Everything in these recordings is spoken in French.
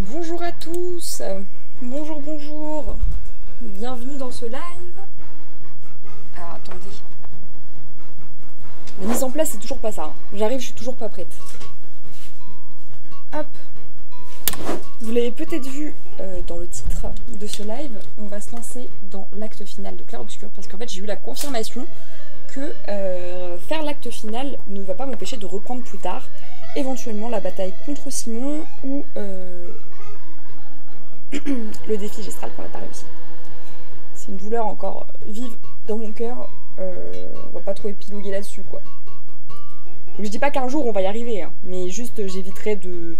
Bonjour à tous, bonjour, bienvenue dans ce live. Alors attendez, la mise en place c'est toujours pas ça, hein. J'arrive, je suis toujours pas prête. Hop, vous l'avez peut-être vu dans le titre de ce live, on va se lancer dans l'acte final de Clair Obscur parce qu'en fait j'ai eu la confirmation que faire l'acte final ne va pas m'empêcher de reprendre plus tard éventuellement la bataille contre Simon ou le défi gestral qu'on n'a pas réussi. C'est une douleur encore vive dans mon cœur, on va pas trop épiloguer là-dessus quoi. Donc je dis pas qu'un jour on va y arriver, hein, mais juste j'éviterai de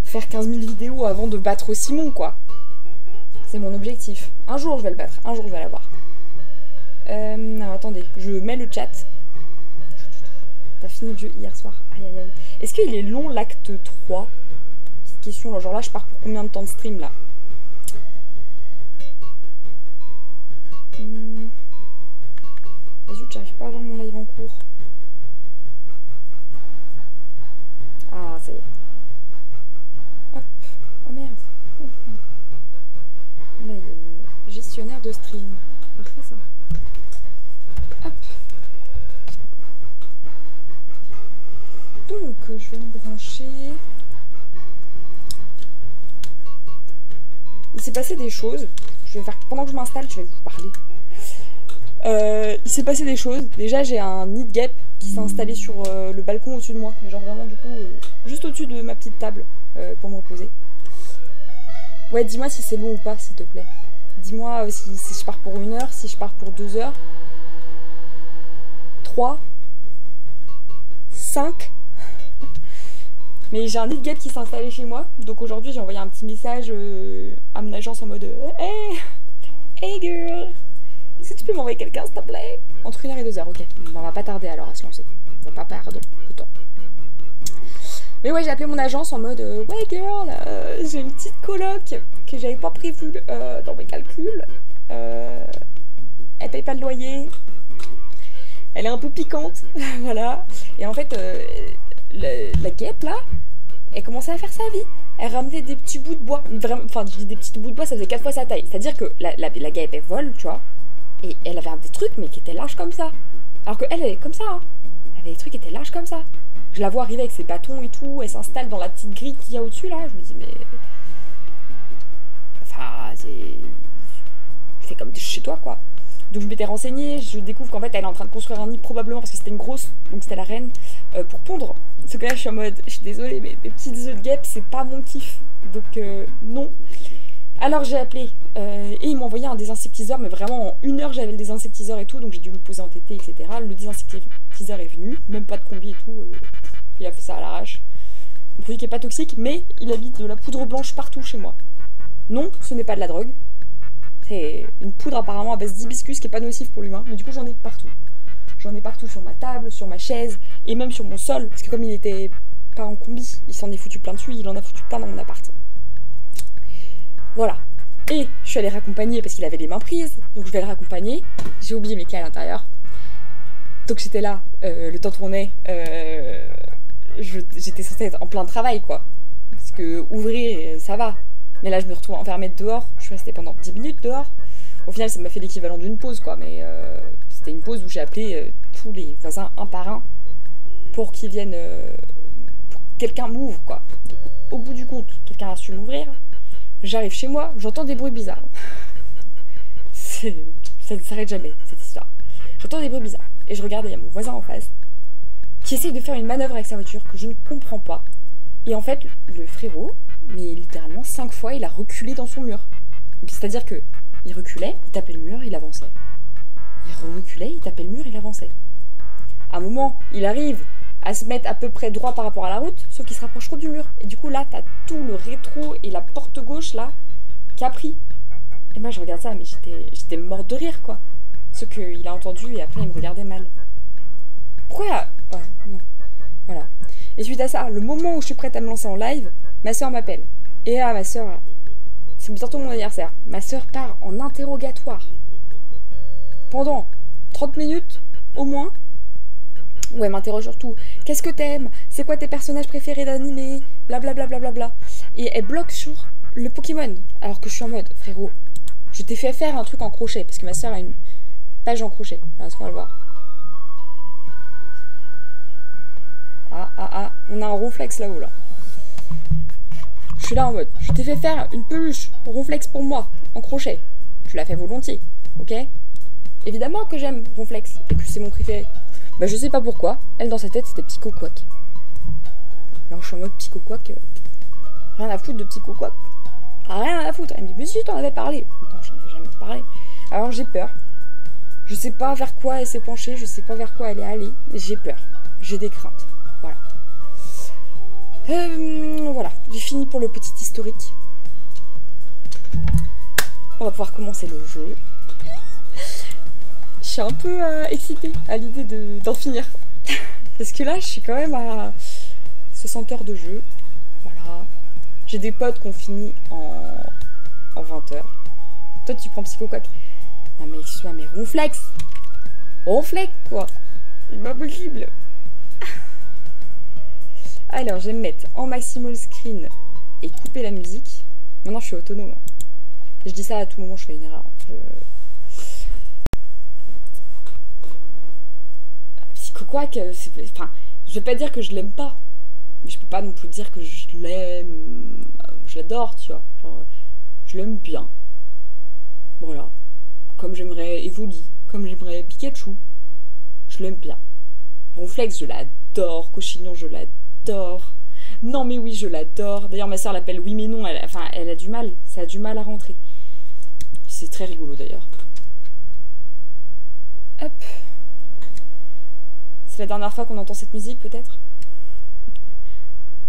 faire 15 000 vidéos avant de battre Simon quoi. C'est mon objectif. Un jour je vais le battre, un jour je vais l'avoir. Alors attendez, je mets le chat. T'as fini le jeu hier soir, aïe aïe aïe. Est-ce qu'il est long l'acte 3? Petite question, genre là je pars pour combien de temps de stream là? Zut, j'arrive pas à voir mon live en cours. Ah, ça y est. Hop. Oh merde. Là, il y a gestionnaire de stream. Parfait ça. Hop. Donc, je vais me brancher. Il s'est passé des choses. Je vais faire pendant que je m'installe, je vais vous parler. Il s'est passé des choses. Déjà, j'ai un nid de guêpe qui s'est installé sur le balcon au-dessus de moi. Mais genre vraiment, du coup, juste au-dessus de ma petite table pour me reposer. Ouais, dis-moi si c'est long ou pas, s'il te plaît. Dis-moi si je pars pour 1 heure, si je pars pour 2 heures. 3. 5. Mais j'ai un nid de guêpe qui s'est installé chez moi. Donc aujourd'hui, j'ai envoyé un petit message à mon agence en mode Hey, hey girl, est-ce que tu peux m'envoyer quelqu'un s'il te plaît? Entre 1 heure et 2 heures, ok. On va pas tarder alors à se lancer. On va pas perdre de temps. Mais ouais, j'ai appelé mon agence en mode ouais girl, j'ai une petite coloc que j'avais pas prévue dans mes calculs. Elle paye pas le loyer. Elle est un peu piquante, voilà. Et en fait, la guêpe là, elle commençait à faire sa vie. Elle ramenait des petits bouts de bois. Vraiment, enfin, je dis des petits bouts de bois, ça faisait 4 fois sa taille. C'est-à-dire que la guêpe, elle vole, tu vois. Et elle avait des trucs, mais qui étaient larges comme ça. Alors que elle est comme ça. Hein. Elle avait des trucs qui étaient larges comme ça. Je la vois arriver avec ses bâtons et tout. Elle s'installe dans la petite grille qu'il y a au-dessus, là. Je me dis, mais... Enfin, c'est... Tu fais comme chez toi, quoi. Donc je m'étais renseignée, je découvre qu'en fait elle est en train de construire un nid probablement parce que c'était une grosse, donc c'était la reine, pour pondre. Sauf que là je suis en mode, je suis désolée mais mes petites œufs de guêpe c'est pas mon kiff, donc non. Alors j'ai appelé et ils m'ont envoyé un désinsectiseur, mais vraiment en 1 heure j'avais le désinsectiseur et tout, donc j'ai dû me poser en tété etc. Le désinsectiseur est venu, même pas de combi et tout, il a fait ça à l'arrache. Un produit qui est pas toxique, mais il a mis de la poudre blanche partout chez moi. Non, ce n'est pas de la drogue. C'est une poudre apparemment à base d'hibiscus qui est pas nocive pour l'humain, mais du coup j'en ai partout. J'en ai partout sur ma table, sur ma chaise, et même sur mon sol, parce que comme il était pas en combi, il s'en est foutu plein dessus, il en a foutu plein dans mon appart. Voilà. Et je suis allée raccompagner parce qu'il avait les mains prises, donc je vais le raccompagner. J'ai oublié mes clés à l'intérieur. Donc j'étais là, le temps tournait, j'étais censée être en plein travail quoi. Parce que ouvrir, ça va. Mais là, je me retrouve enfermée dehors. Je suis restée pendant 10 minutes dehors. Au final, ça m'a fait l'équivalent d'une pause, quoi. Mais c'était une pause où j'ai appelé tous les voisins un par un pour qu'ils viennent... pour que quelqu'un m'ouvre, quoi. Donc, au bout du compte, quelqu'un a su m'ouvrir. J'arrive chez moi, j'entends des bruits bizarres. Ça ne s'arrête jamais, cette histoire. J'entends des bruits bizarres. Et je regarde, il y a mon voisin en face qui essaye de faire une manœuvre avec sa voiture que je ne comprends pas. Et en fait, le frérot... mais littéralement 5 fois il a reculé dans son mur. C'est-à-dire que il reculait, il tapait le mur, il avançait. Il reculait, il tapait le mur, il avançait. À un moment, il arrive à se mettre à peu près droit par rapport à la route, sauf qu'il se rapproche trop du mur. Et du coup là, t'as tout le rétro et la porte gauche là qui a pris. Et moi je regarde ça, mais j'étais morte de rire quoi. Sauf qu'il a entendu et après il me regardait mal. Pourquoi? Ouais, non. Voilà. Et suite à ça, le moment où je suis prête à me lancer en live, ma soeur m'appelle. Et là, ma soeur, c'est bientôt mon anniversaire. Ma soeur part en interrogatoire. Pendant 30 minutes, au moins. Où elle m'interroge sur tout. Qu'est-ce que t'aimes? C'est quoi tes personnages préférés d'animé? Blablabla. et elle bloque sur le Pokémon. Alors que je suis en mode, frérot, je t'ai fait faire un truc en crochet, parce que ma soeur a une page en crochet. Alors, est-ce qu'on va le voir? Ah, on a un ronflex là-haut, là. Je suis là en mode, je t'ai fait faire une peluche ronflex pour moi, en crochet. Tu l'as fait volontiers, ok? Évidemment que j'aime ronflex, et que c'est mon préféré. Bah je sais pas pourquoi, elle dans sa tête c'était Psycho Quack. Alors je suis en mode Psycho Quack, rien à foutre de Psycho Quack. Rien à foutre. Elle me dit, mais si t'en avais parlé. Non, j'en ai jamais parlé. Alors j'ai peur. Je sais pas vers quoi elle s'est penchée, je sais pas vers quoi elle est allée. J'ai peur. J'ai des craintes. Voilà. Voilà, j'ai fini pour le petit historique. On va pouvoir commencer le jeu. Je suis un peu excitée à l'idée d'en finir. Parce que là, je suis quand même à 60 heures de jeu. Voilà. J'ai des potes qu'on finit en 20 heures. Toi, tu prends Psycho Quack. Non mais excuse-moi, mais ronflex. Ronflex, quoi. C'est pas possible. Alors, je vais me mettre en maximal screen et couper la musique. Maintenant, je suis autonome. Je dis ça à tout moment, je fais une erreur. Psycho Quack, enfin, je vais pas dire que je l'aime pas. Mais je peux pas non plus dire que je l'aime. Je l'adore, tu vois. Genre, je l'aime bien. Voilà. Comme j'aimerais Evoli, comme j'aimerais Pikachu. Je l'aime bien. Ronflex, je l'adore. Cochignon, je l'adore. Non mais oui, je l'adore. D'ailleurs, ma soeur l'appelle oui mais non. Elle a du mal. Ça a du mal à rentrer. C'est très rigolo d'ailleurs. Hop. C'est la dernière fois qu'on entend cette musique peut-être?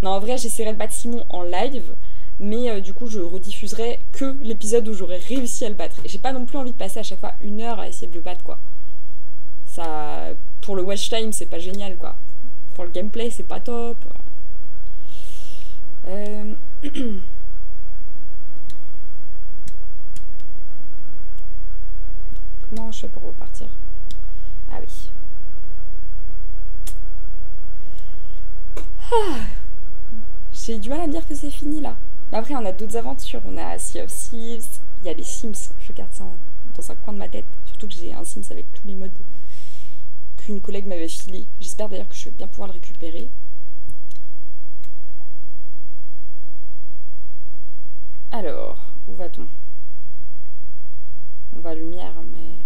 Non, en vrai, j'essaierai de battre Simon en live. Mais du coup, je rediffuserai que l'épisode où j'aurai réussi à le battre. Et j'ai pas non plus envie de passer à chaque fois 1 heure à essayer de le battre, quoi. Ça, pour le watch time, c'est pas génial, quoi. Pour le gameplay, c'est pas top. Comment je fais pour repartir? Ah oui. Ah. J'ai du mal à me dire que c'est fini, là. Mais après, on a d'autres aventures. On a Sea of Thieves. Il y a les Sims. Je garde ça dans un coin de ma tête. Surtout que j'ai un Sims avec tous les modes qu'une collègue m'avait filé. J'espère d'ailleurs que je vais bien pouvoir le récupérer. Alors, où va-t-on? On va à lumière, mais...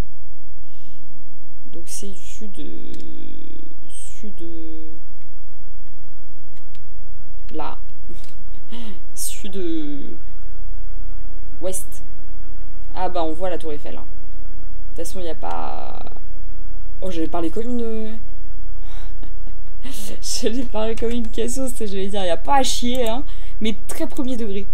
Donc c'est sud... Là. Sud-ouest. Ah bah on voit la tour Eiffel. Hein. De toute façon, il n'y a pas... Oh, j'allais parler comme une... J'allais parler comme une cassos, j'allais dire, il n'y a pas à chier, hein. Mais très premier degré.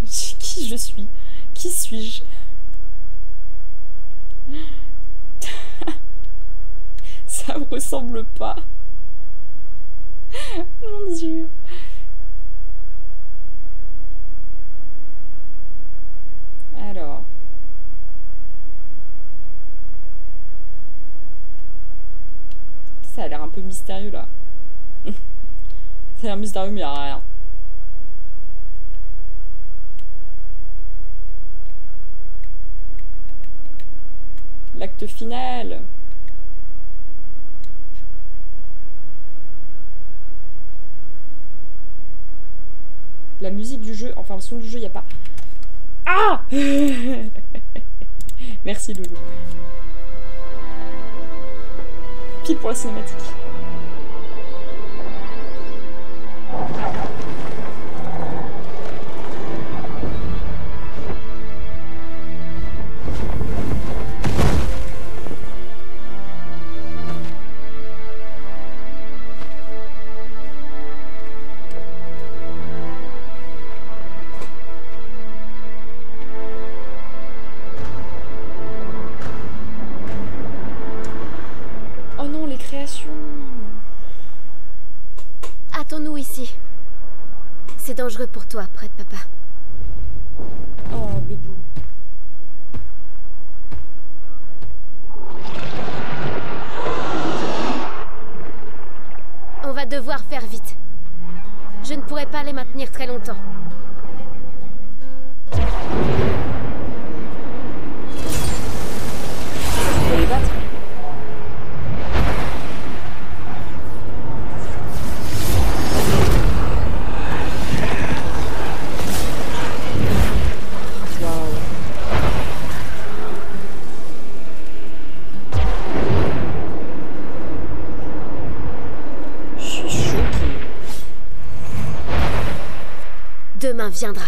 Qui je suis? Qui suis-je? Ça me ressemble pas. Mon Dieu. Alors. Ça a l'air un peu mystérieux là. Ça a l'air mystérieux mais il n'y a rien. L'acte final. La musique du jeu, enfin le son du jeu, il n'y a pas... Ah. Merci Loulou. Pile pour la cinématique. Hâtons-nous ici. C'est dangereux pour toi, près de papa. Oh, bébou. On va devoir faire vite. viendra.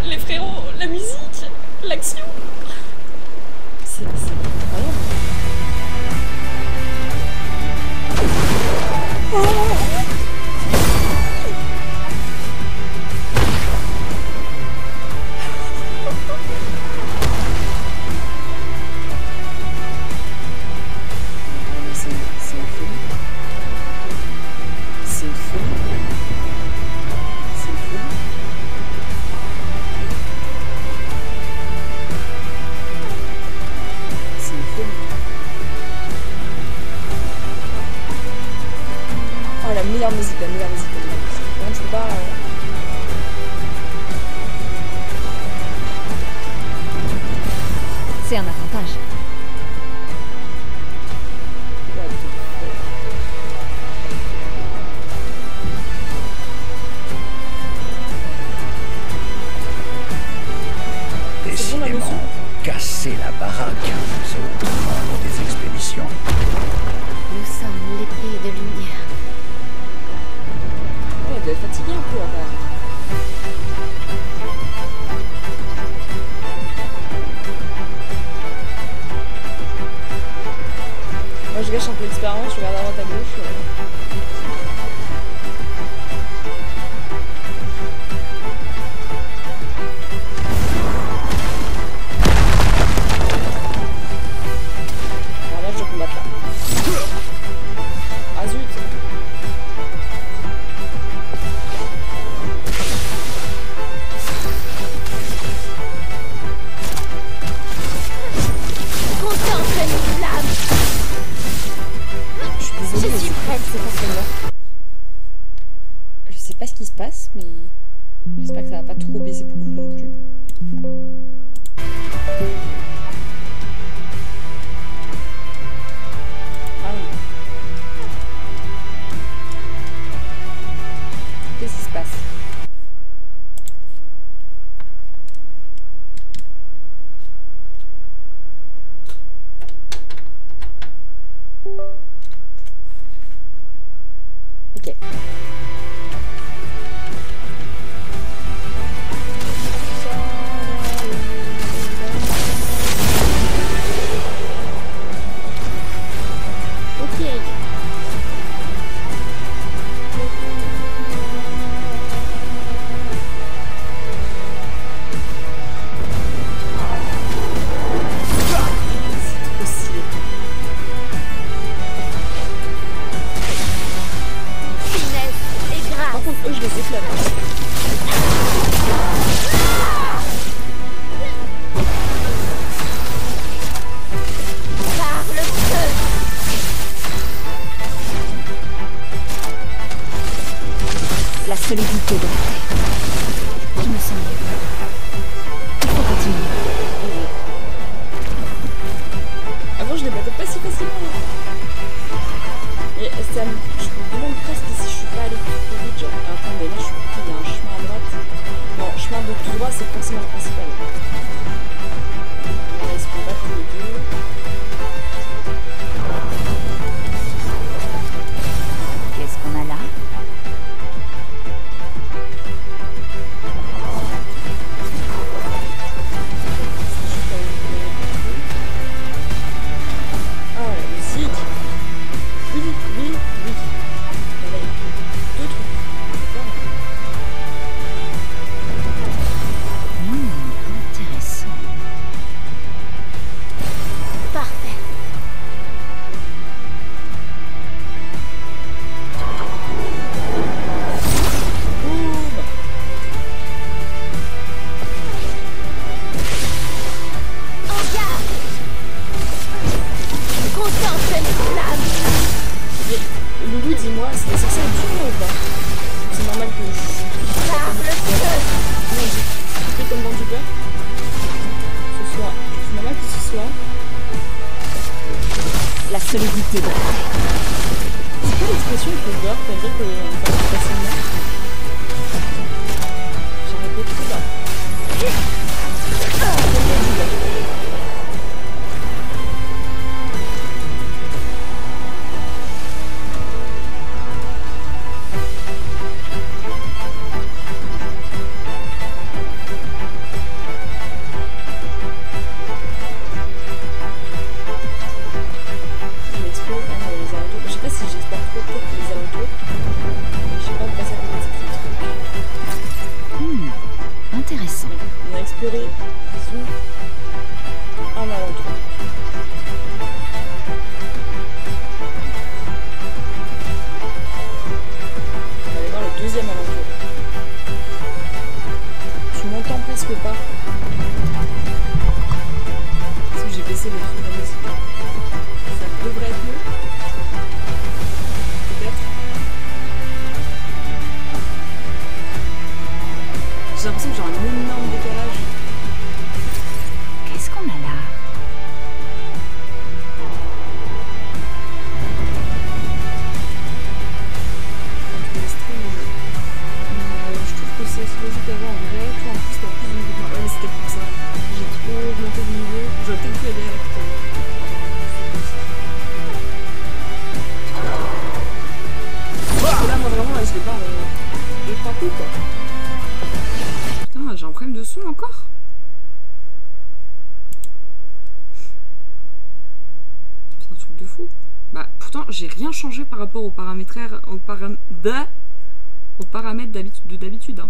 Les frérots, la musique, l'action. C'est incroyable. La meilleure musique. Vraiment, je peux pas... C'est un avantage. Décidément, casser la baraque, c'est au commande des expéditions. Nous sommes l'épée de lumière. Elle doit être fatiguée un peu, quand même. Moi, je gâche un peu l'expérience, je regarde à droite à gauche. Alors là, je dois combattre là. Ah zut! Je sais pas ce qui se passe, mais j'espère que ça va pas trop baisser pour vous non plus. Ah oui. Qu'est-ce qui se passe? Ok. La solidité de la terre. Je me sens mieux. Il faut continuer. Avant, je les battais pas si facilement. Et ça me... Je me demande presque si je suis pas allée plus vite. Genre, attends, mais là, je suis il y a un chemin à droite. Non, chemin de tout droit, c'est forcément le principal. Alors, est-ce qu'on bat tous les deux? Qu'est-ce qu'on a là? C'est quoi l'expression l'impression qu'il faut voir pour dire qu'on fait facilement. J'arrête pas tout là. Intéressant. On a exploré, disons, un alentour. On va aller voir le deuxième alentour. Tu m'entends presque pas. Parce que j'ai baissé le truc de la musique. Ça devrait être mieux. Peut-être. J'ai l'impression que j'ai un énorme décalage. Qu'est-ce qu'on a là? Entre les streams et jeux. Je trouve que c'est logique d'avoir en vrai. Toi en plus t'as plus de niveau. Ouais mais c'était pour ça. J'ai trop augmenté de niveau. J'aurais peut-être pu aller à la putain. Parce que là moi vraiment là je l'ai pas deux, trois coups quoi. Putain, j'ai un problème de son encore. C'est un truc de fou. Bah pourtant j'ai rien changé par rapport aux paramètres d'habitude. Hein.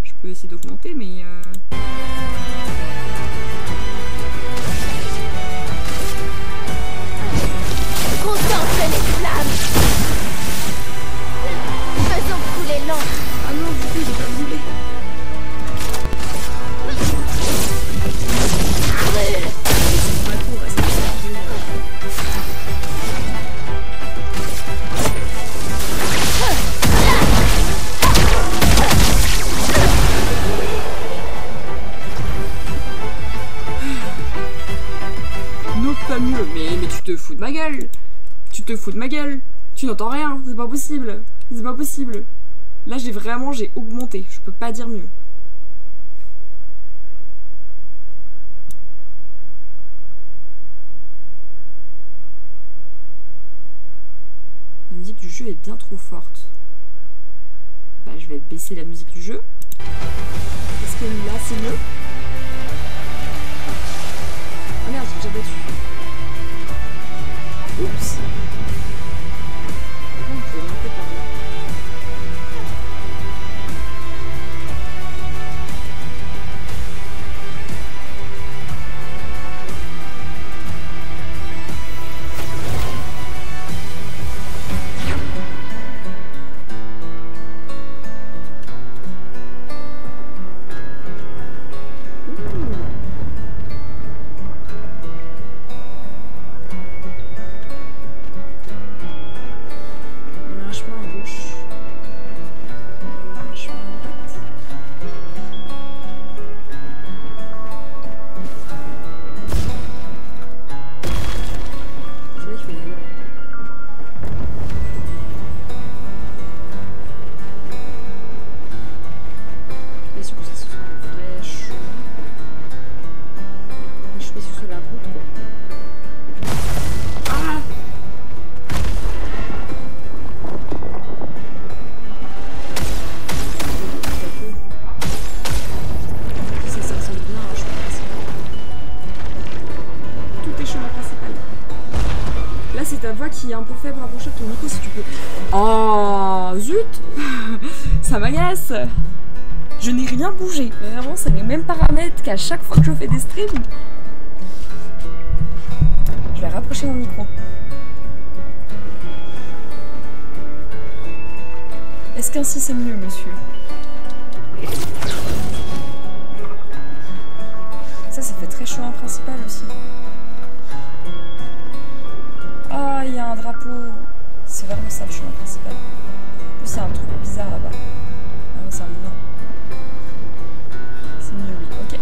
Je peux essayer d'augmenter mais Contemple les flammes. Faisons couler l'encre. ah non du coup j'ai pas voulu. Non, pas mieux, mais tu te fous de ma gueule. Tu te fous de ma gueule. Tu n'entends rien, c'est pas possible. C'est pas possible. Là j'ai augmenté, je peux pas dire mieux. La musique du jeu est bien trop forte. Bah je vais baisser la musique du jeu. Est-ce que là c'est mieux? Oh merde, j'ai déjà battu. Oups. On peut monter par là. Qui est un peu faible, rapproche ton micro si tu peux. Oh zut. Ça m'agace. Je n'ai rien bougé. Vraiment, c'est les mêmes paramètres qu'à chaque fois que je fais des streams. Je vais rapprocher mon micro. Est-ce qu'ainsi c'est mieux, monsieur? Ça fait très chemin principal aussi. Ah, il y a un drapeau. C'est vraiment ça le chemin principal. En plus, il y a un truc bizarre là-bas. Ah, c'est un moulin. C'est mieux, oui. Ok.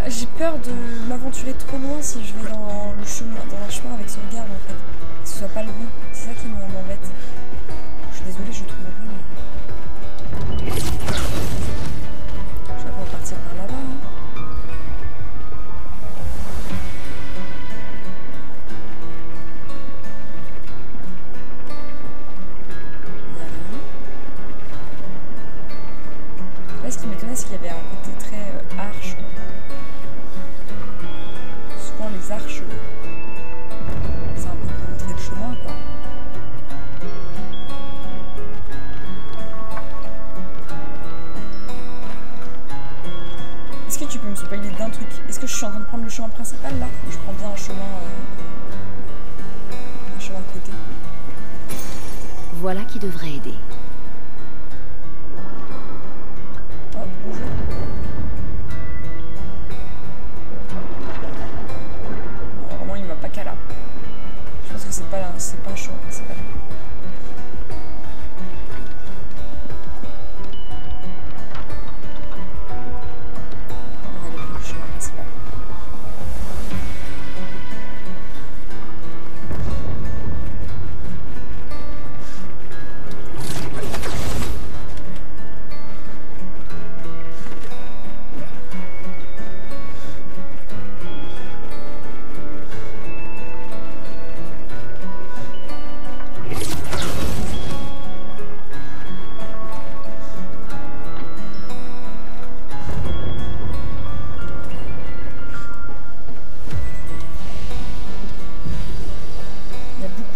J'ai peur de m'aventurer trop loin si qu'il y avait un côté très arche. Souvent les arches, c'est un peu pour montrer le chemin, quoi. Est-ce que tu peux me spoiler d'un truc? Est-ce que je suis en train de prendre le chemin principal là? Ou je prends bien un chemin de côté? Voilà qui devrait aider. Oh, bonjour. Non, vraiment, il m'a pas qu'à là. Je pense que c'est pas un chemin principal. On va aller prendre le chemin principal.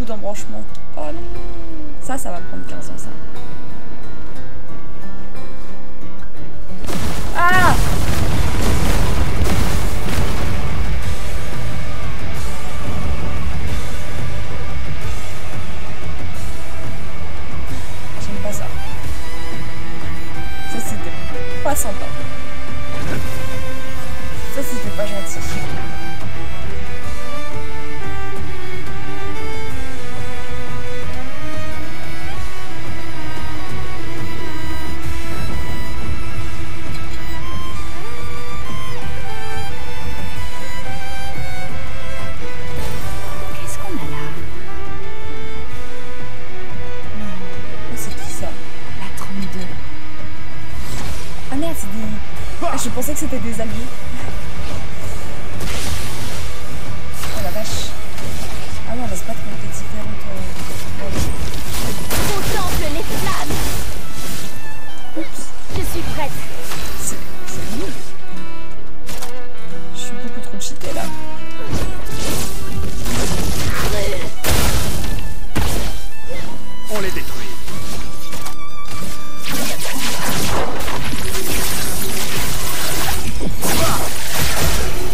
D'embranchement. Oh non. Ça va me prendre 15 ans, ça. Ah! J'aime pas ça. Ça, c'était pas sympa. Ça, c'était pas gentil. Je pensais que c'était des alliés. Oh la vache. Ah non, on va se battre contre les différentes... Contemple les flammes. Oups. Je suis prête. C'est nul. Je suis beaucoup trop cheatée là. On les détruit.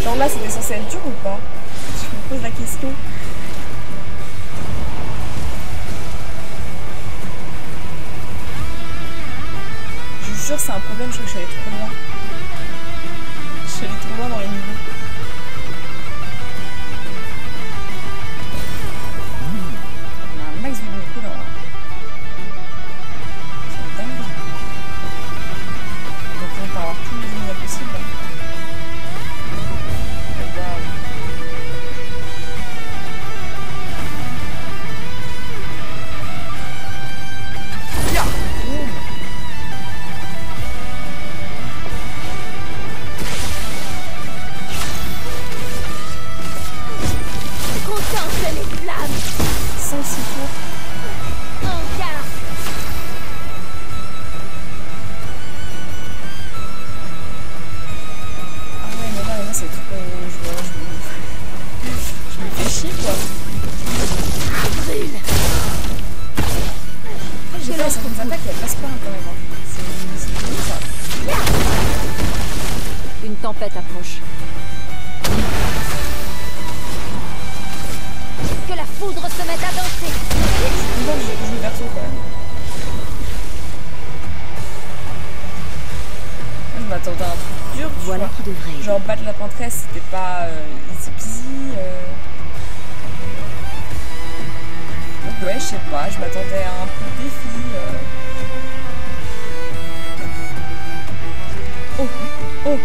Genre là, c'était censé être dur ou pas? Je me pose la question. Je vous jure, c'est un problème, je crois que je suis allée trop loin. Je suis allée trop loin dans les niveaux. On a un max de niveaux là. C'est dingue. Donc on va avoir tous les niveaux possibles. Une tempête approche. Que la foudre se mette à danser. Bon, je joue verso quand même. Je m'attendais à un truc dur. Voilà qui devrait aider. Genre battre la pantresse, c'était pas easy peasy. Donc ouais, je sais pas, je m'attendais à un peu de défi. Oh, oh,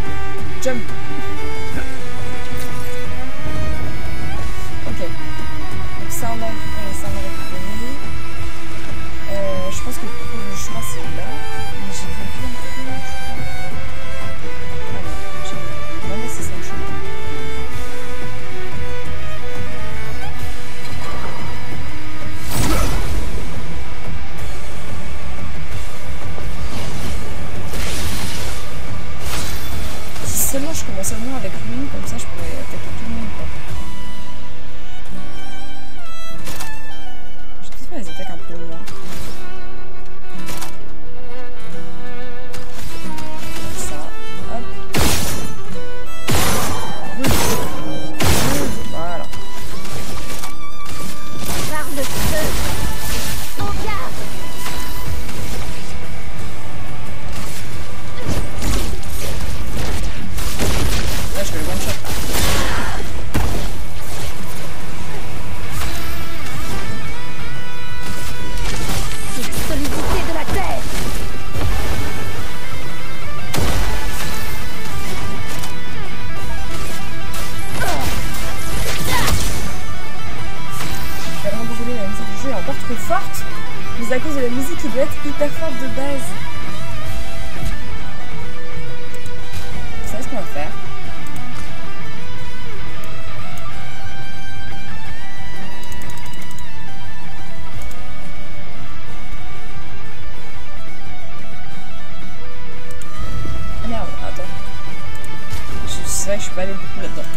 jump. Ok. Donc ça, on va récupérer, ça, on va récupérer. Je pense que pour le chemin, c'est là. Mais j'ai vu un peu, je crois. Ah non, j'ai vu. Non, mais c'est ça le chemin. commencer au moins avec lui, comme ça je pourrais attaquer tout le monde. Je vais peut-être faire les attaques un peu loin. Ça, hop. Voilà. Par le feu. En garde. Là je vais le one shot là. Solidité de la terre. Je suis vraiment désolée, la musique du jeu est encore trop forte. Mais c'est à cause de la musique qui doit être hyper forte de base. Vous savez ce qu'on va faire? Ah merde, attends. C'est vrai que je suis pas allée beaucoup là-dedans.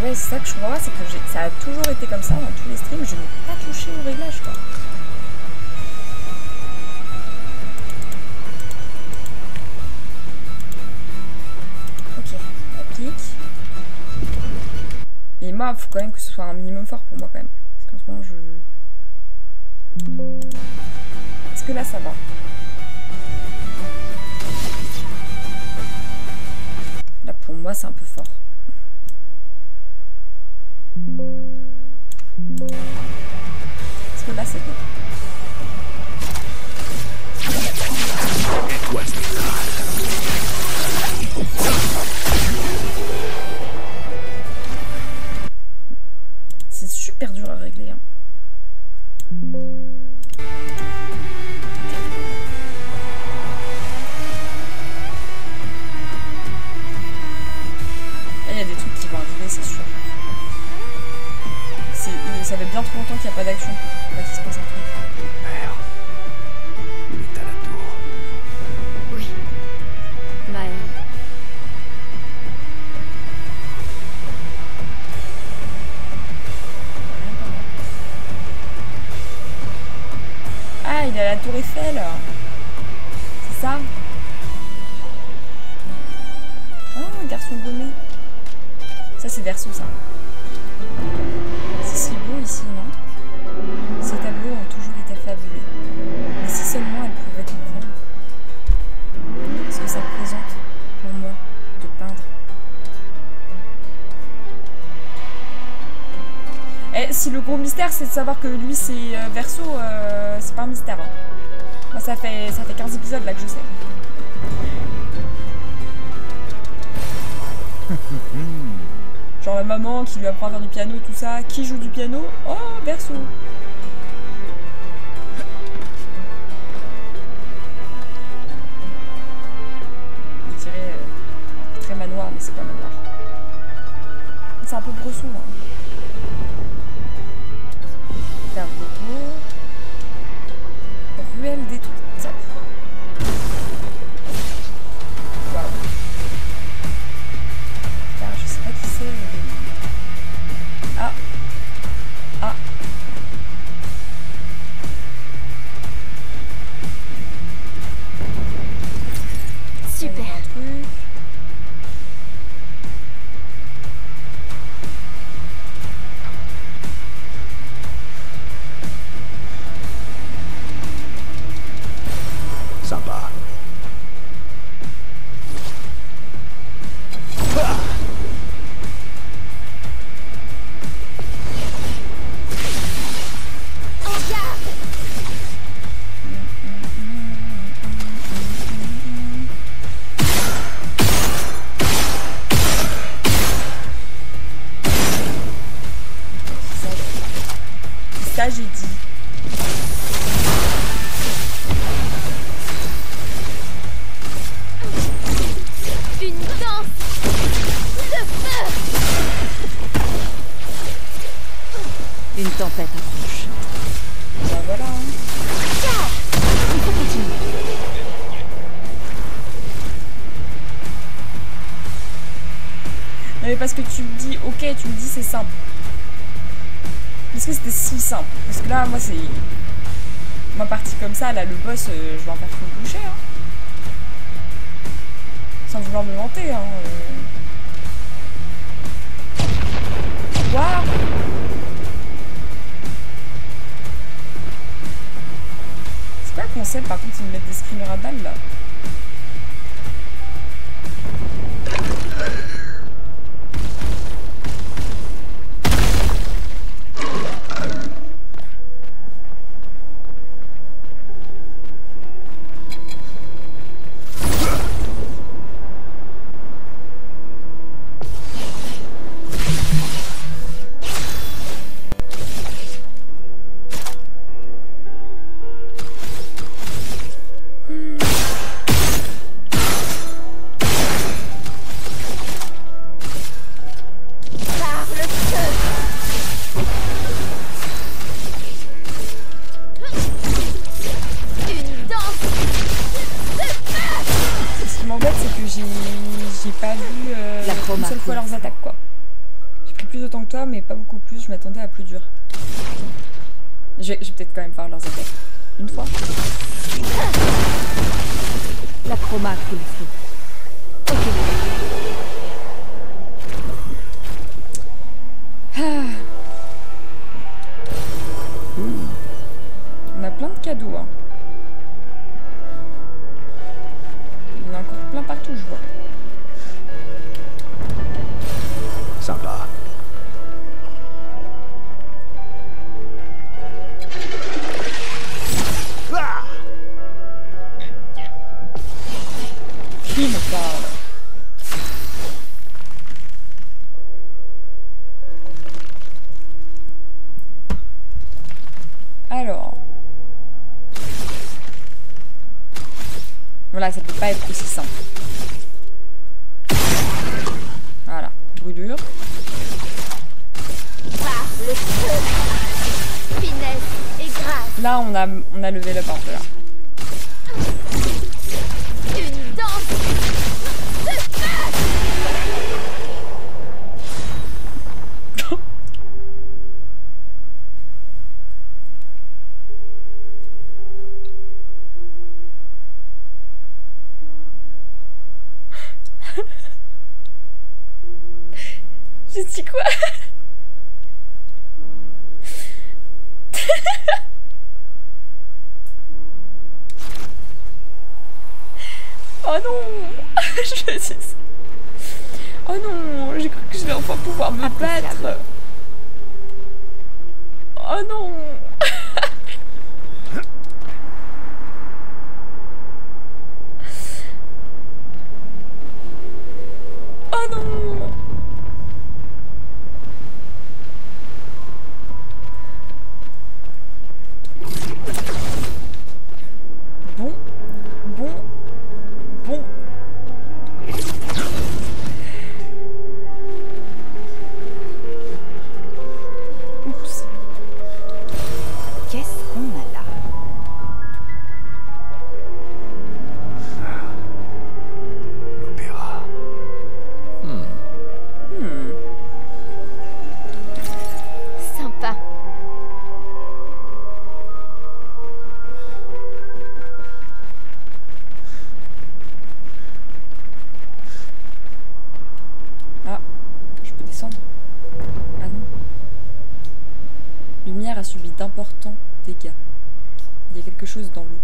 Ouais, c'est ça que je vois, c'est que ça a toujours été comme ça dans tous les streams, je n'ai pas touché au réglage quoi. Ok, applique. Et moi, il faut quand même que ce soit un minimum fort pour moi quand même. Parce qu'en ce moment, Est-ce que là, ça va? Là, pour moi, c'est un peu fort. Est-ce que là c'est bon? C'est super dur à régler. Hein. Là, il y a des trucs qui vont arriver, c'est sûr. Ça fait bien trop longtemps qu'il n'y a pas d'action pour pas qu'il se passe un truc. Père, il est à la tour. Oui. Bah... Ah, il est à la tour Eiffel. C'est ça? Oh, garçon gommé. Ça, c'est Verso, ça. C'est si beau ici, non? Ces tableaux ont toujours été fabuleux. Mais si seulement elle pouvait comprendre ce que ça représente pour moi de peindre. Eh, si le gros mystère c'est de savoir que lui c'est Verso, c'est pas un mystère. Hein. Moi ça fait 15 épisodes là que je sais. Genre la maman qui lui apprend à faire du piano, tout ça. Qui joue du piano? Oh, Verso. On dirait très manoir, mais c'est pas manoir. C'est un peu Bresson, hein. Faire bobo. Ruelle détruite. Waouh. Je sais pas qui c'est. Ah. Ah. Super. Un truc. Sympa. Ça j'ai dit. Une danse de feu. Une tempête approche. Ben voilà. Il faut continuer. parce que tu me dis, ok, tu me dis c'est simple. Est-ce que c'était si simple? Parce que là, moi, c'est... Ma partie comme ça, là, le boss, je vais en faire tout le boucher, hein. Sans vouloir me vanter, hein. Waouh! C'est quoi le concept, par contre, ils me mettent des screamers à balles, là? Mais pas beaucoup plus, je m'attendais à plus dur. Je vais peut-être quand même faire leurs attaques. Une fois. La chroma qu'il faut. Ok. Ah. On a plein de cadeaux, hein. Il y en a encore plein partout, je vois. Sympa. Qui me parle? Alors. Voilà, ça peut pas être aussi simple. Voilà, brûlure. Le feu. Finesse et grâce. Là, on a levé le un peu là. Une danse de feu. J'ai dit quoi? Oh non. Je le dis. Oh non, j'ai cru que je vais enfin pouvoir me battre. Oh non. Oh non. Bon. Oups. Qu'est-ce qu'on a là? L'opéra. Sympa. Ah, je peux descendre? Ah non. Lumière a subi d'importants dégâts. Il y a quelque chose dans l'eau.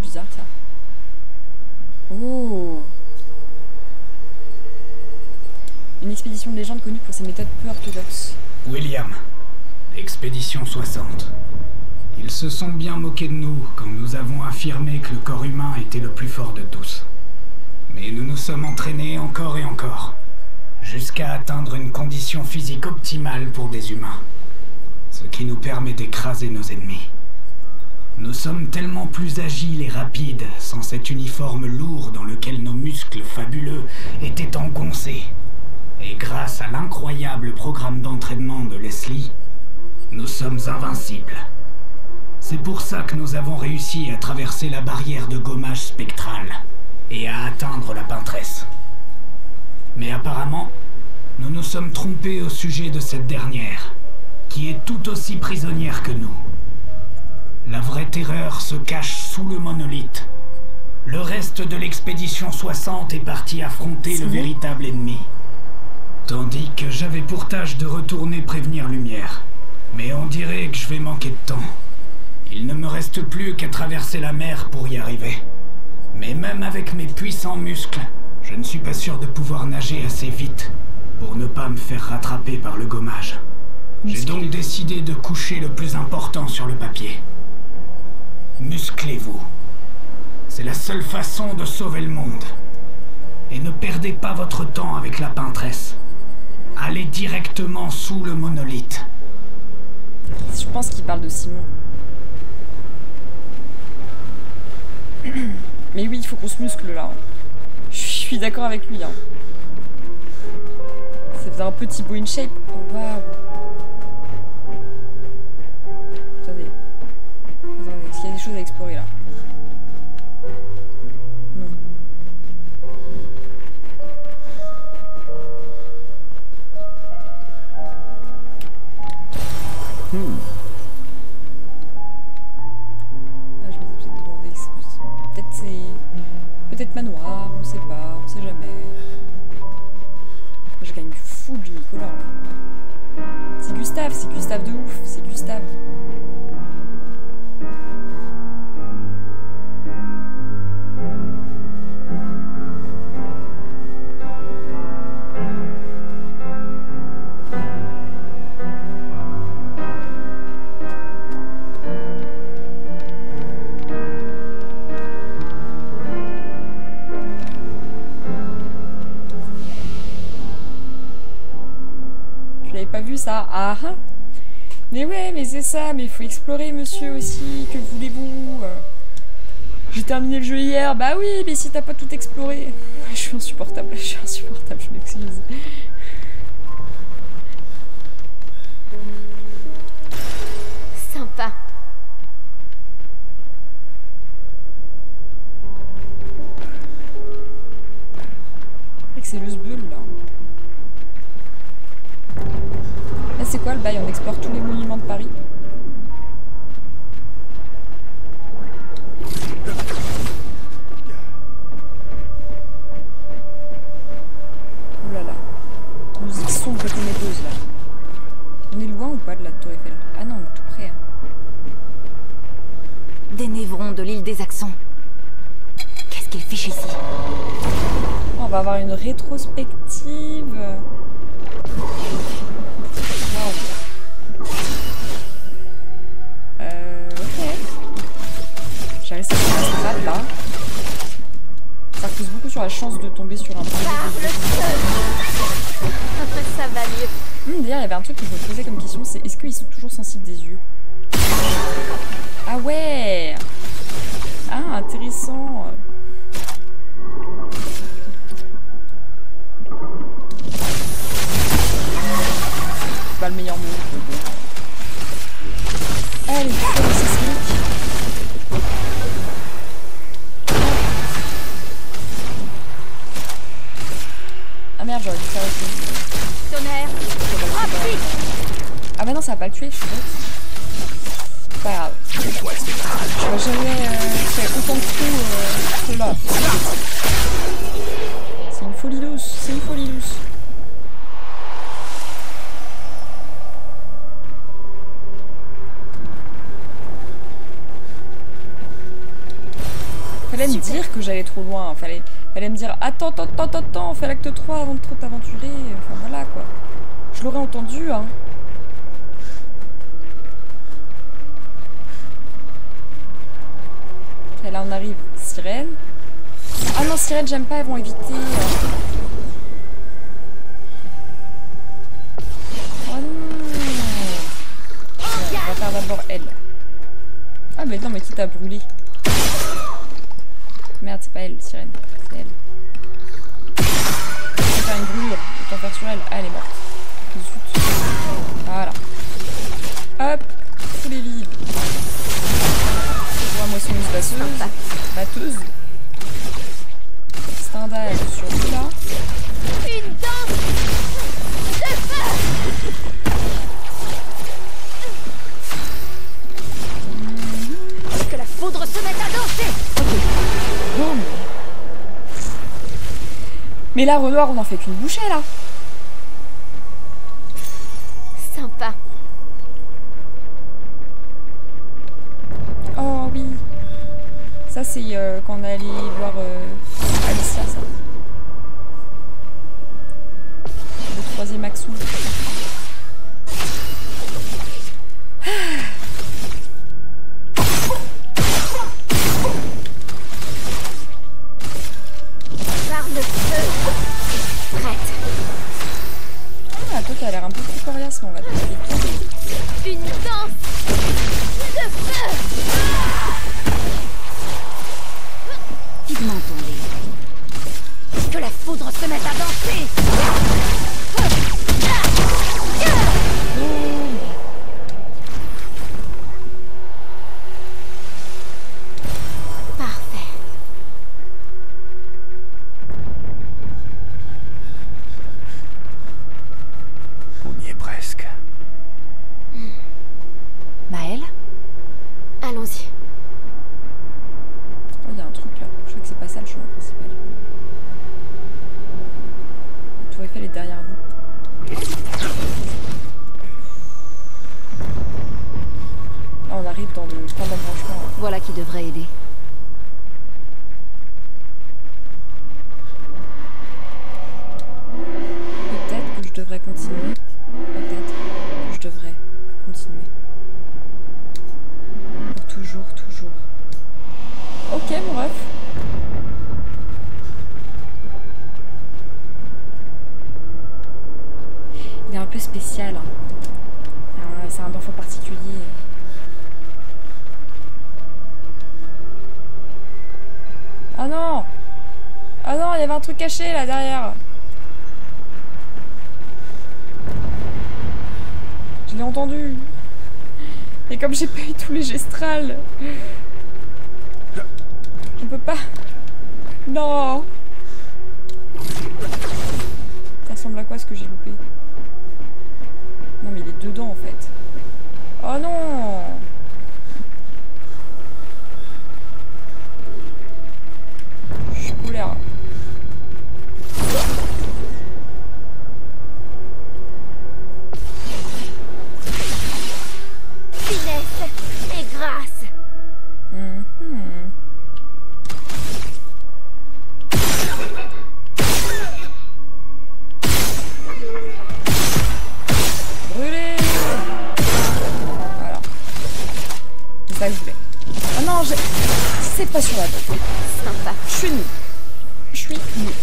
Bizarre ça. Oh. Une expédition de légende connue pour ses méthodes peu orthodoxes. William, Expédition 60. Ils se sont bien moqués de nous quand nous avons affirmé que le corps humain était le plus fort de tous. Mais nous nous sommes entraînés encore et encore, jusqu'à atteindre une condition physique optimale pour des humains, ce qui nous permet d'écraser nos ennemis. Nous sommes tellement plus agiles et rapides sans cet uniforme lourd dans lequel nos muscles fabuleux étaient engoncés. Et grâce à l'incroyable programme d'entraînement de Leslie, nous sommes invincibles. C'est pour ça que nous avons réussi à traverser la barrière de gommage spectrale et à atteindre la peintresse. Mais apparemment, nous nous sommes trompés au sujet de cette dernière, qui est tout aussi prisonnière que nous. La vraie terreur se cache sous le monolithe. Le reste de l'expédition 60 est parti affronter le véritable ennemi. Tandis que j'avais pour tâche de retourner prévenir Lumière. Mais on dirait que je vais manquer de temps. Il ne me reste plus qu'à traverser la mer pour y arriver. Mais même avec mes puissants muscles, je ne suis pas sûr de pouvoir nager assez vite pour ne pas me faire rattraper par le gommage. J'ai donc décidé de coucher le plus important sur le papier. Musclez-vous. C'est la seule façon de sauver le monde. Et ne perdez pas votre temps avec la peintresse. Allez directement sous le monolithe. Je pense qu'il parle de Simon. Mais oui, il faut qu'on se muscle là. Je suis d'accord avec lui. Hein. Ça faisait un petit beau in shape. Oh, waouh. Attendez. Est-ce qu'il y a des choses à explorer là? Non. Ah, je me suis peut-être demandé. Peut-être c'est... Peut-être manoir, on sait pas, on sait jamais. Je gagne fou du Nicolas là. C'est Gustave de ouf, c'est Gustave. Pas vu ça? Ah ah. Mais ouais, mais c'est ça, mais il faut explorer monsieur aussi, que voulez-vous? J'ai terminé le jeu hier, bah oui, mais si t'as pas tout exploré. Je suis insupportable, je m'excuse. Sympa. C'est vrai que c'est le sbeul là. Là c'est quoi le bail? On explore tous les monuments de Paris. Oh là là. Musique sombre et ténébreuse là. On est loin ou pas de la tour Eiffel? Ah non, on est tout près. Hein. Des névrons de l'île des Axons. Qu'est-ce qu'ils fichent ici? On va avoir une rétrospective. Ok. J'ai resté sur la strade là. Ça repose beaucoup sur la chance de tomber sur un projet. Ça va mieux. D'ailleurs, il y avait un truc que je me posais comme question, c'est est-ce qu'ils sont toujours sensibles des yeux? Ah ouais. Ah, intéressant. C'est pas le meilleur mot. Allez, c'est sismique. Ah merde, j'aurais dû faire autre chose. Tonnerre. Ah bah non, ça va pas le tuer, je suis bête. C'est pas grave. J'aurais jamais fait autant de coups que là. C'est une folie douce, c'est une folie douce. Fallait me dire que j'allais trop loin, fallait me dire attends, fais l'acte 3 avant de trop t'aventurer, enfin voilà quoi. Je l'aurais entendu hein. Et là on arrive, sirène. Ah non, sirène j'aime pas, elles vont éviter. Oh non. On va faire d'abord elle. Ah mais non, mais qui t'a brûlé? Merde, c'est pas elle, sirène, c'est elle. Je vais faire une brûlure, autant faire sur elle. Ah, elle est morte. Zut. Voilà. Hop, tous les vides. Pour la moissonneuse batteuse. Mais là, Renoir, on en fait qu'une bouchée, là. Sympa. Oh oui. Ça, c'est quand on est allé voir Alicia, ça. Le troisième Axon. Par le feu. Prête. Ah, toi, t'as l'air un peu plus coriace, mais on va te faire des tours. Une danse de feu. Vivement tombé. Que la foudre se mette à danser. Parfait. On y est presque. Maëlle? Allons-y. Oh, il y a un truc là. Je crois que c'est pas ça le chemin principal. La tour Eiffel est derrière vous. Là, on arrive dans le point d'embranchement. Voilà qui devrait aider. Peut-être que je devrais continuer. Peut-être que je devrais continuer. Pour toujours, toujours. Ok, mon ref. Il est un peu spécial. Hein. C'est un enfant particulier. Ah non! Ah non, il y avait un truc caché là derrière. Je l'ai entendu. Et comme j'ai pas eu tous les gestrales, on peut pas. Non. Ça ressemble à quoi ce que j'ai loupé? Non mais il est dedans en fait. Oh non. Je suis colère. Finesse et grâce. Brûlé. Voilà. C'est ça que je voulais. Ah non, c'est pas sur la tête. Sympa. Je suis nulle. Je suis nulle.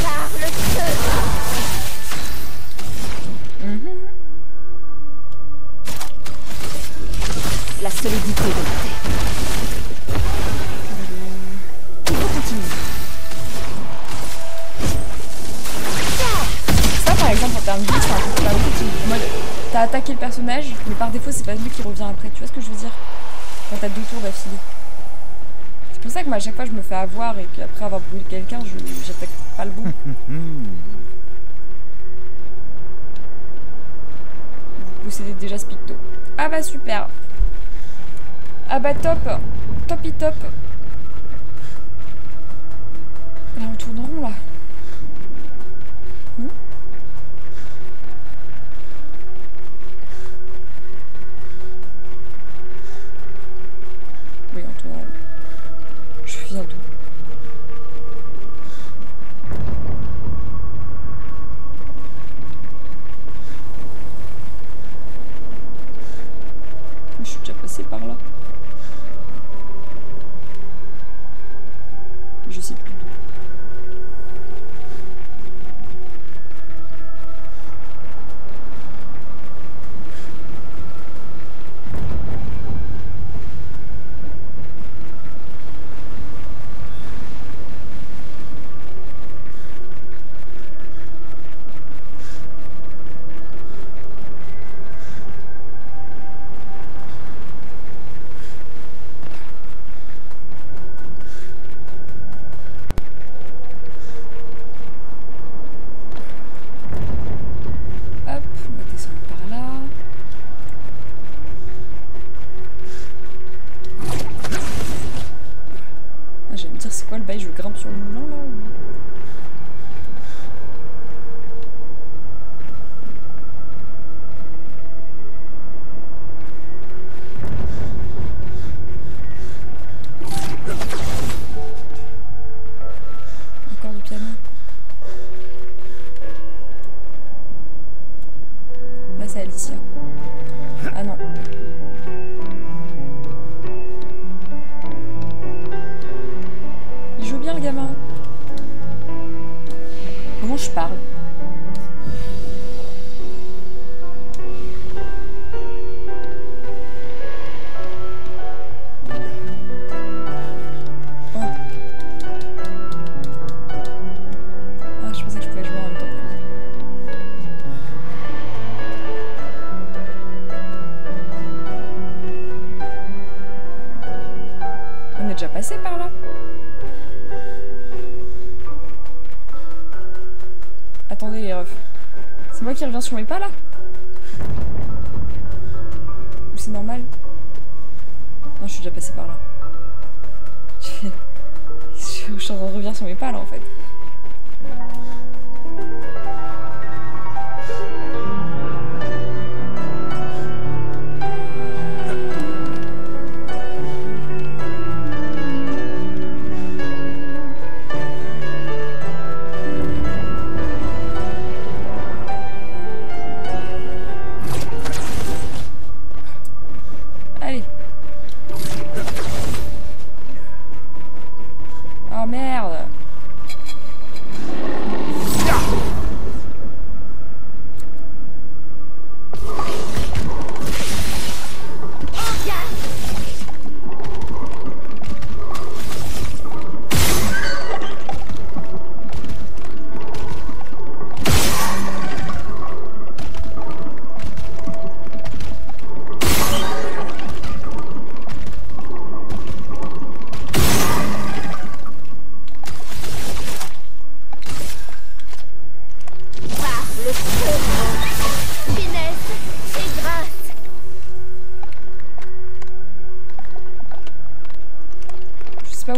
Par le feu. La solidité de la tête. Il faut continuer. Ça par exemple en termes de vie, c'est un truc super utile. En mode, t'as attaqué le personnage, mais par défaut c'est pas lui qui revient après. Tu vois ce que je veux dire? Quand t'as 2 tours d'affilée. C'est pour ça que moi à chaque fois je me fais avoir et qu'après avoir brûlé quelqu'un, j'attaque pas le bon. Vous possédez déjà ce picto. Ah bah super. Ah bah top. Topi top. Là on tourne en rond là. Oui, on tourne en rond. Je viens d'où? Je suis déjà passée par là. Je sais plus d'où. c'est Alicia. Ah non. Il joue bien le gamin. Comment je parle? Déjà passé par là. Attendez les refs. C'est moi qui reviens sur mes pas là? Ou c'est normal? Non, je suis déjà passé par là. Je suis en train de revenir sur mes pas là en fait. Oh merde!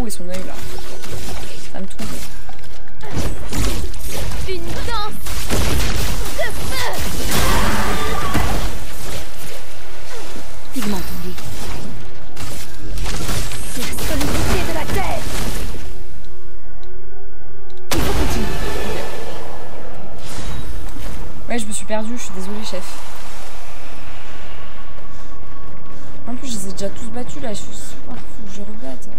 Où est son œil là? Ça me trouble. Une danse de feu. Pigment tendu. La solidité de la terre. Il faut continuer. Ouais, je me suis perdue, je suis désolée, chef. En plus, je les ai déjà tous battus là. Oh, faut que je rebatte.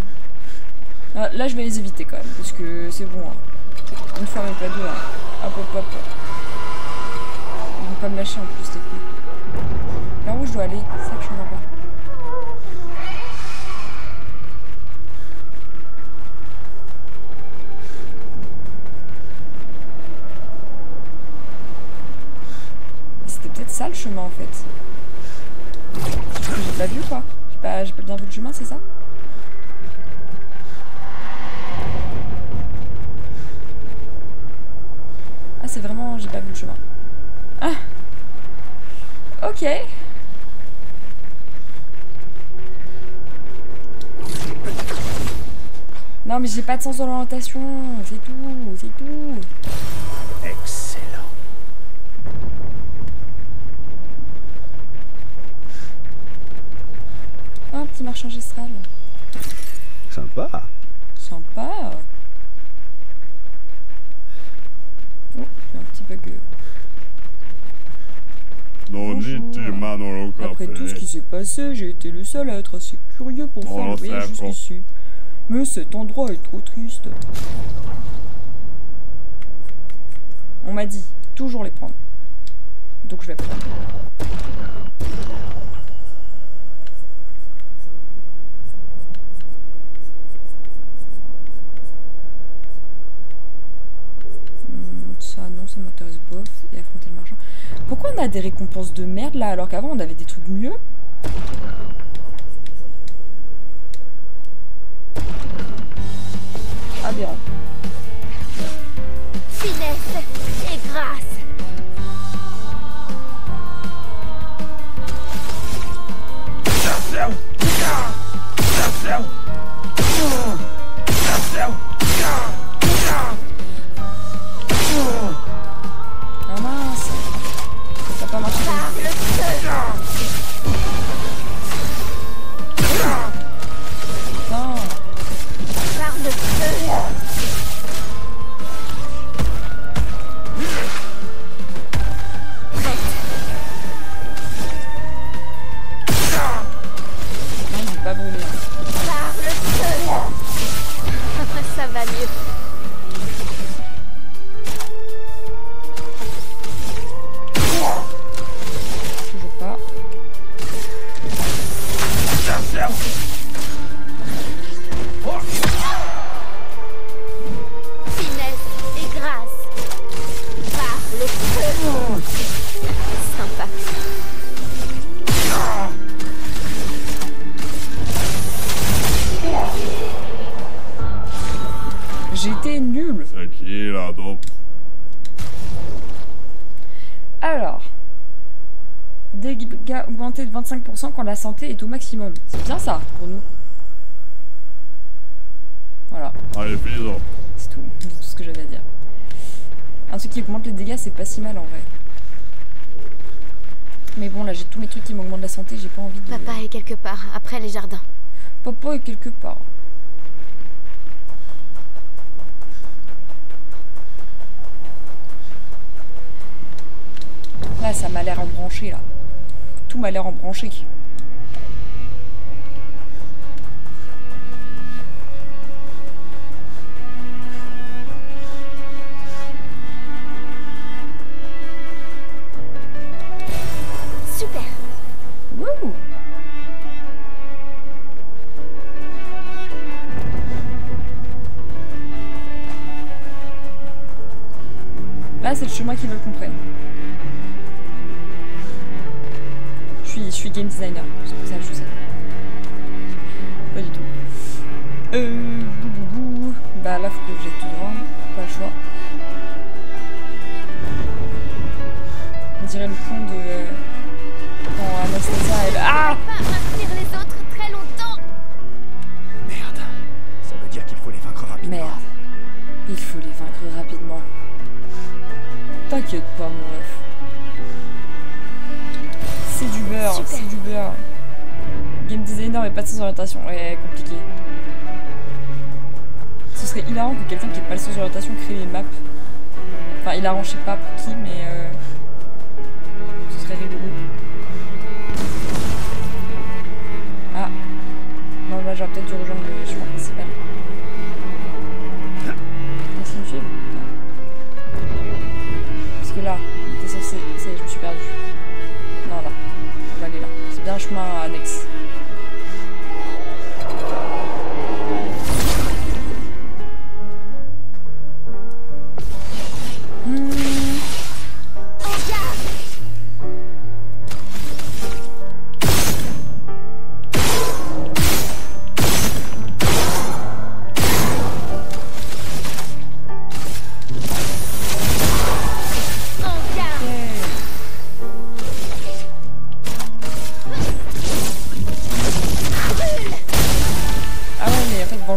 Là, je vais les éviter quand même, parce que c'est bon. Hein. Une fois, mais pas deux. Hein. Hop, hop, hop. Ils vont pas me lâcher en plus, t'es cool. Là où je dois aller, c'est ça que je comprends pas. C'était peut-être ça le chemin en fait. J'ai pas vu quoi. J'ai pas bien vu le chemin, c'est ça? Ah, c'est vraiment... j'ai pas vu le chemin. Ah. Ok. Non, mais j'ai pas de sens d'orientation. C'est tout, c'est tout. Excellent. Oh, un petit marché ancestral. Sympa. Sympa. Oh, j'ai un petit bug. Après tout ce qui s'est passé, j'ai été le seul à être assez curieux pour faire le voyage jusqu'ici. Mais cet endroit est trop triste. On m'a dit toujours les prendre. Donc je vais prendre. Ça non, ça m'intéresse bof. Et affronter le marchand. Pourquoi on a des récompenses de merde là alors qu'avant on avait des trucs mieux? Aberrant. Finesse et grâce. Ah mince. Ça n'a pas marché. Par le feu. Putain. Par le feu. dégâts augmentés de 25% quand la santé est au maximum. C'est bien ça pour nous. Voilà. Allez, fais-le. C'est tout ce que j'avais à dire. Un truc qui augmente les dégâts, c'est pas si mal en vrai. Mais bon, là j'ai tous mes trucs qui m'augmentent la santé, j'ai pas envie de... Papa est quelque part, après les jardins. Papa est quelque part. Là, ça m'a l'air embranché, là. Tout m'a l'air embranché. Super. Wouh! Là, c'est le chemin qu'ils veulent qu'on prenne. Je suis game designer, c'est pour ça que je sais. Pas du tout. Boubou. Bah là, faut que j'aille tout droit. Pas le choix. On dirait le fond de... quand Anastasia, elle... Ah! Pas maintenir les autres très longtemps. Merde. Ça veut dire qu'il faut les vaincre rapidement. Merde. Il faut les vaincre rapidement. T'inquiète pas, mon ref. C'est du beurre, Super. c'est du beurre. Game designer mais pas de sens d'orientation. Ouais, compliqué. Ce serait hilarant que quelqu'un qui n'ait pas le sens d'orientation crée les maps. Enfin, hilarant, je sais pas pour qui, mais ce serait rigolo. Ah. Non, là j'aurais peut-être dû rejoindre le chemin principal. Est-ce qu'il me suit? Non. Parce que là, on était censé... Ça y est, je me suis perdue. Non, là. On va aller là. C'est bien un chemin annexe.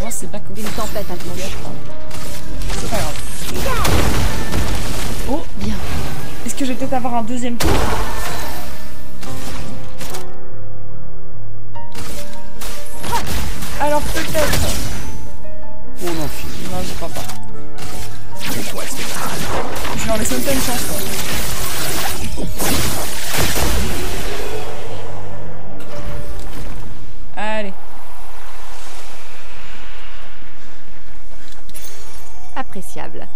C'est bien que Une tempête approche. c'est pas grave. Oh, bien. Est-ce que je vais peut-être avoir un deuxième tour? Alors peut-être. On en finit. Non, je crois pas. Étoile spectrale. Je leur laisse même pas une chance, quoi. Allez. Appréciable.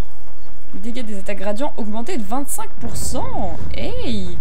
Le dégât des attaques gradients augmenté de 25%. Hey!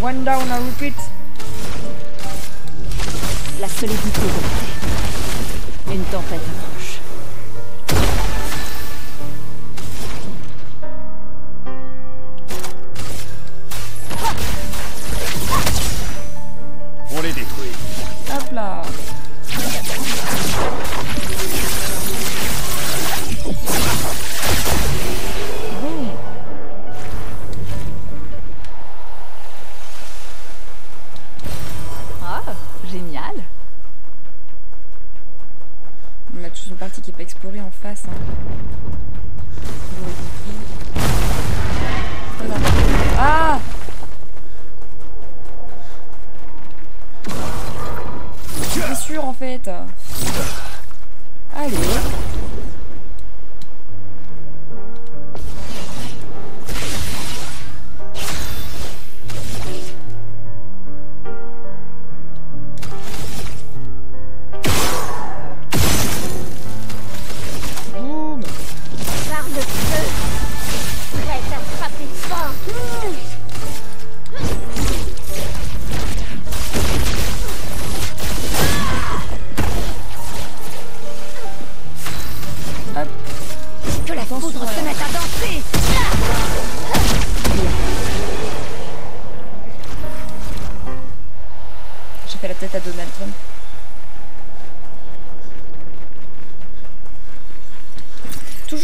One down, I repeat. La solidité domptée. Une tempête approche. On les détruit. Hop là. Boum. Ah, génial. On a tous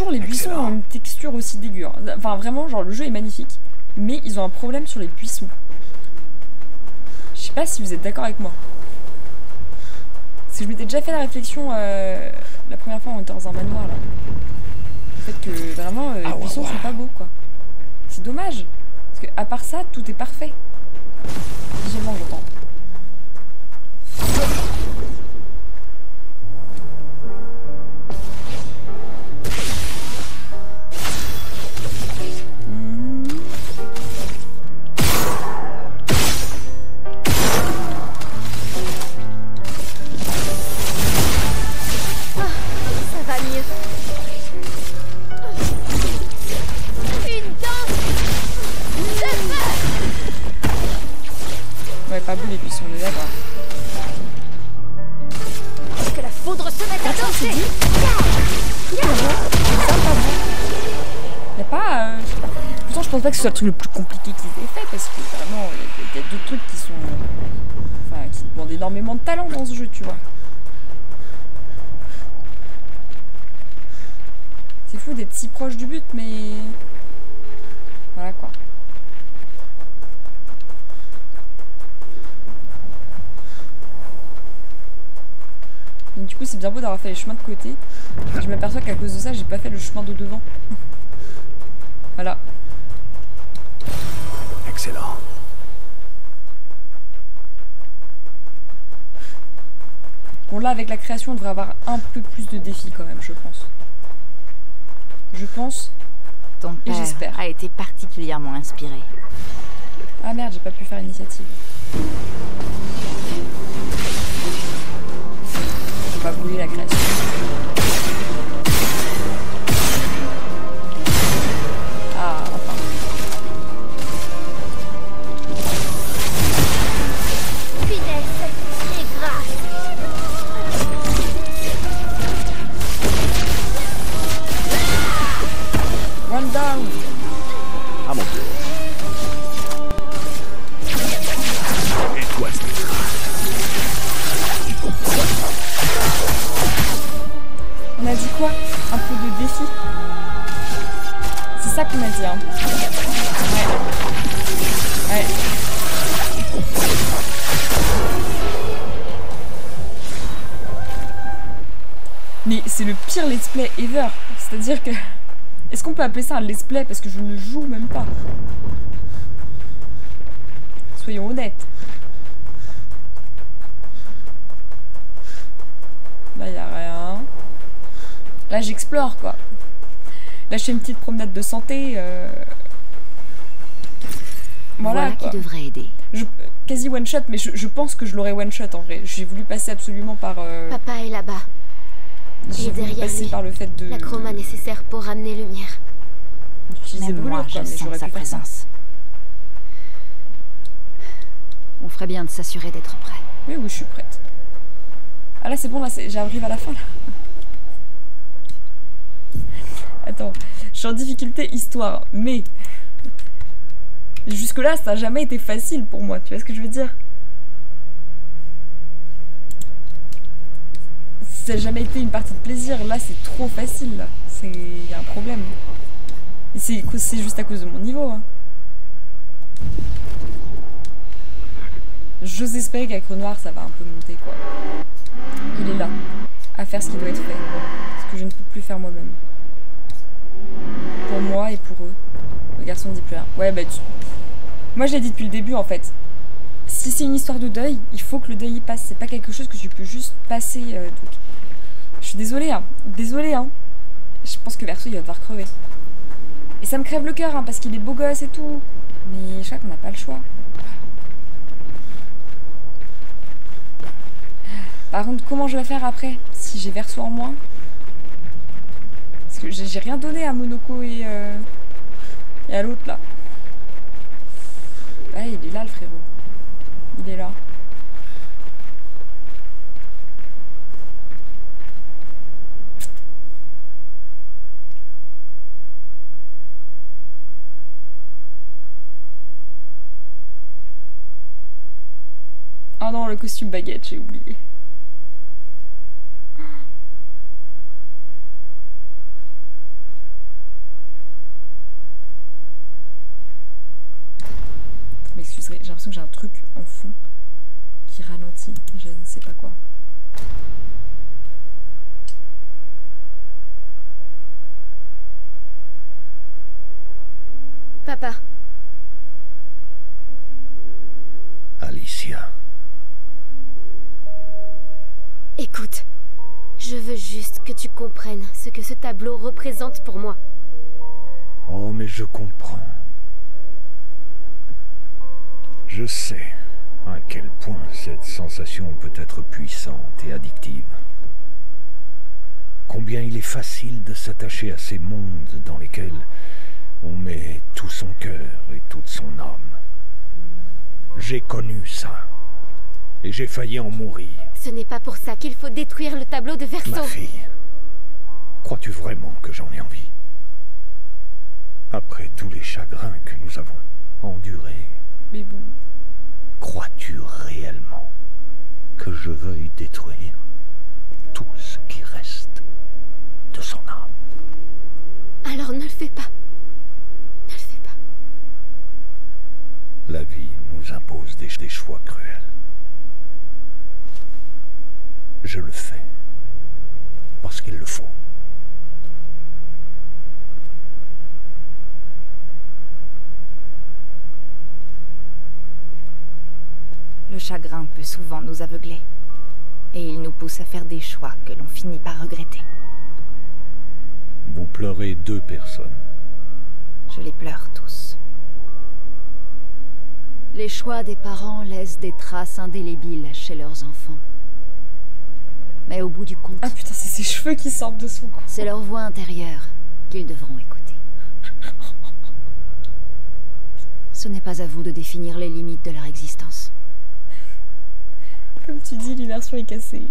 toujours les buissons ont une texture aussi dégueu. Hein. Enfin vraiment, genre le jeu est magnifique, mais ils ont un problème sur les buissons. Je sais pas si vous êtes d'accord avec moi. Parce que je m'étais déjà fait la réflexion la première fois on était dans un manoir là. Le fait que vraiment les buissons sont pas beaux quoi. C'est dommage. Parce que à part ça, tout est parfait. Visuellement j'entends. Pas beau les buissons, on est d'accord. Est-ce que la foudre se met à danser? Y'a pas... Pourtant je pense pas que ce soit le truc le plus compliqué qu'ils aient fait parce que vraiment il y a d'autres trucs qui sont... Enfin qui demandent énormément de talent dans ce jeu, tu vois. C'est fou d'être si proche du but mais... Voilà quoi. Donc, du coup c'est bien beau d'avoir fait les chemins de côté. Et je m'aperçois qu'à cause de ça j'ai pas fait le chemin de devant. Voilà. Excellent. Bon là avec la création on devrait avoir un peu plus de défis quand même je pense. Je pense. Ton et j'espère. père a été particulièrement inspiré. Ah merde j'ai pas pu faire l'initiative. On va brûler la création. Ah, enfin. Finesse et grâce. One down. À mon tour. Et toi, On a dit quoi? Un peu de défi? C'est ça qu'on a dit, hein. Ouais. Ouais. Mais c'est le pire let's play ever. C'est-à-dire que... Est-ce qu'on peut appeler ça un let's play? Parce que je ne joue même pas. Soyons honnêtes. Là, il n'y a rien. Là, j'explore, quoi. Là, je fais une petite promenade de santé. Voilà qui devrait aider. Quasi one-shot, mais je pense que je l'aurais one-shot, en vrai. J'ai voulu passer absolument par... Papa est là-bas. J'ai voulu passer par le fait de... La chroma nécessaire pour ramener lumière. D'utiliser Même brûlure, moi, quoi, je mais sens j'aurais sa pu faire ça. présence. On ferait bien de s'assurer d'être prêt. Oui, oui, je suis prête. Ah là, c'est bon, là, j'arrive à la fin, là. Attends, je suis en difficulté histoire, mais... Jusque-là, ça n'a jamais été facile pour moi, tu vois ce que je veux dire? Ça n'a jamais été une partie de plaisir, là, c'est trop facile, là. Il y a un problème. Et c'est juste à cause de mon niveau, hein. J'ose espérer qu'avec Renoir, ça va un peu monter, quoi. Il est là, à faire ce qui doit être fait. Ce que je ne peux plus faire moi-même. Pour moi et pour eux. Le garçon dit plus rien. Ouais, bah moi, je l'ai dit depuis le début, en fait. Si c'est une histoire de deuil, il faut que le deuil y passe. C'est pas quelque chose que tu peux juste passer. Donc... Je suis désolée, hein. Désolée, hein. Je pense que Verso, il va devoir crever. Et ça me crève le cœur, hein, parce qu'il est beau gosse et tout. Mais je crois qu'on n'a pas le choix. Par contre, comment je vais faire après? Si j'ai Verso en moins? Parce que j'ai rien donné à Monoko et à l'autre, là. Ah, il est là, le frérot. Il est là. Oh non, le costume baguette, j'ai oublié. J'ai l'impression que j'ai un truc en fond qui ralentit, je ne sais pas quoi. Papa, Alicia, écoute. Je veux juste que tu comprennes ce que ce tableau représente pour moi. oh mais je comprends. Je sais à quel point cette sensation peut être puissante et addictive. Combien il est facile de s'attacher à ces mondes dans lesquels on met tout son cœur et toute son âme. J'ai connu ça. Et j'ai failli en mourir. Ce n'est pas pour ça qu'il faut détruire le tableau de Verso. Ma fille, crois-tu vraiment que j'en ai envie? Après tous les chagrins que nous avons endurés, Mais bon. crois-tu réellement que je veuille détruire tout ce qui reste de son âme? Alors ne le fais pas. Ne le fais pas. La vie nous impose des choix cruels. Je le fais parce qu'il le faut. Le chagrin peut souvent nous aveugler. Et il nous pousse à faire des choix que l'on finit par regretter. Vous pleurez 2 personnes. Je les pleure tous. Les choix des parents laissent des traces indélébiles chez leurs enfants. Mais au bout du compte, Ah putain, c'est ses cheveux qui sortent de son cou. c'est leur voix intérieure qu'ils devront écouter. Ce n'est pas à vous de définir les limites de leur existence. Comme tu dis, l'immersion est cassée.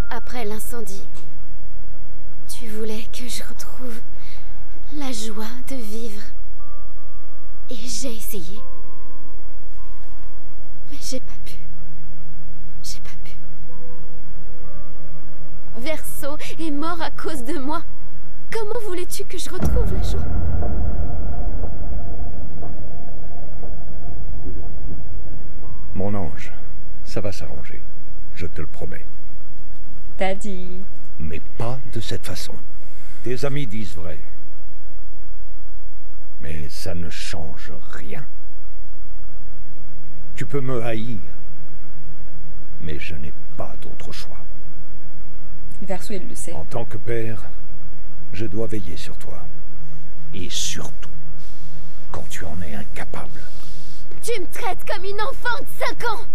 Après l'incendie, tu voulais que je retrouve la joie de vivre. Et j'ai essayé. Mais j'ai pas pu. J'ai pas pu. Verso est mort à cause de moi. Comment voulais-tu que je retrouve la joie? Mon ange, ça va s'arranger. Je te le promets. Daddy. Mais pas de cette façon. Tes amis disent vrai. Mais ça ne change rien. Tu peux me haïr, mais je n'ai pas d'autre choix. Verso, il le sait. En tant que père, je dois veiller sur toi. Et surtout, quand tu en es incapable. Tu me traites comme une enfant de 5 ans.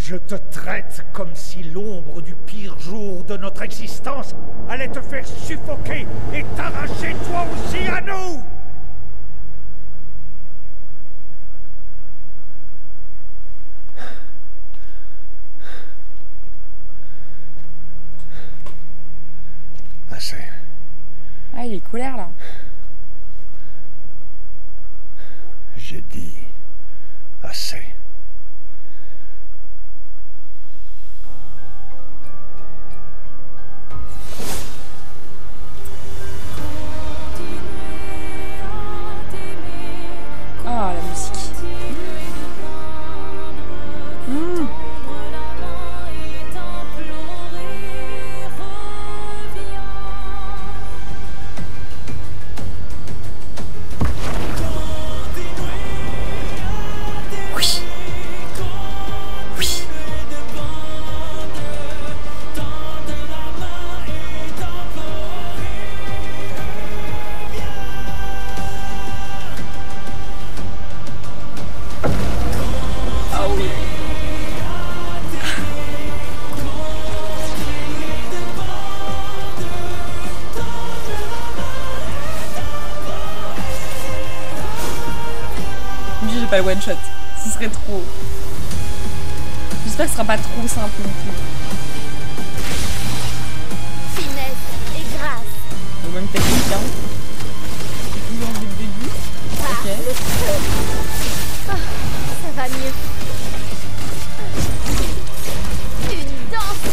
Je te traite comme si l'ombre du pire jour de notre existence allait te faire suffoquer et t'arracher toi aussi à nous! Assez. Ah, il est colère là. J'ai dit assez. Ah, la musique. Oui. Oui. Ah oui. Lui, j'ai pas le one shot. Ce serait trop. J'espère que ce sera pas trop simple non plus. Finesse et grâce. Ou même technique, hein. J'ai toujours envie de début. Ah, Ok. le feu. Ah, ça va mieux. Une danse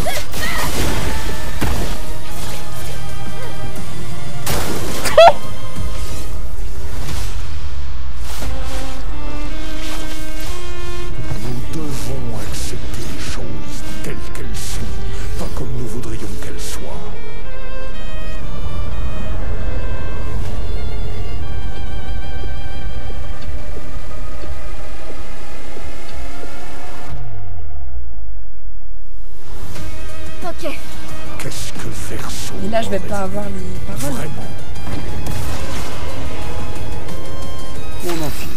de feu. devons accepter les choses telles qu'elles sont, pas comme nous voudrions qu'elles soient. Ok. Qu'est-ce que Verso? Et là, je vais pas avoir les paroles. Vraiment. On en finit.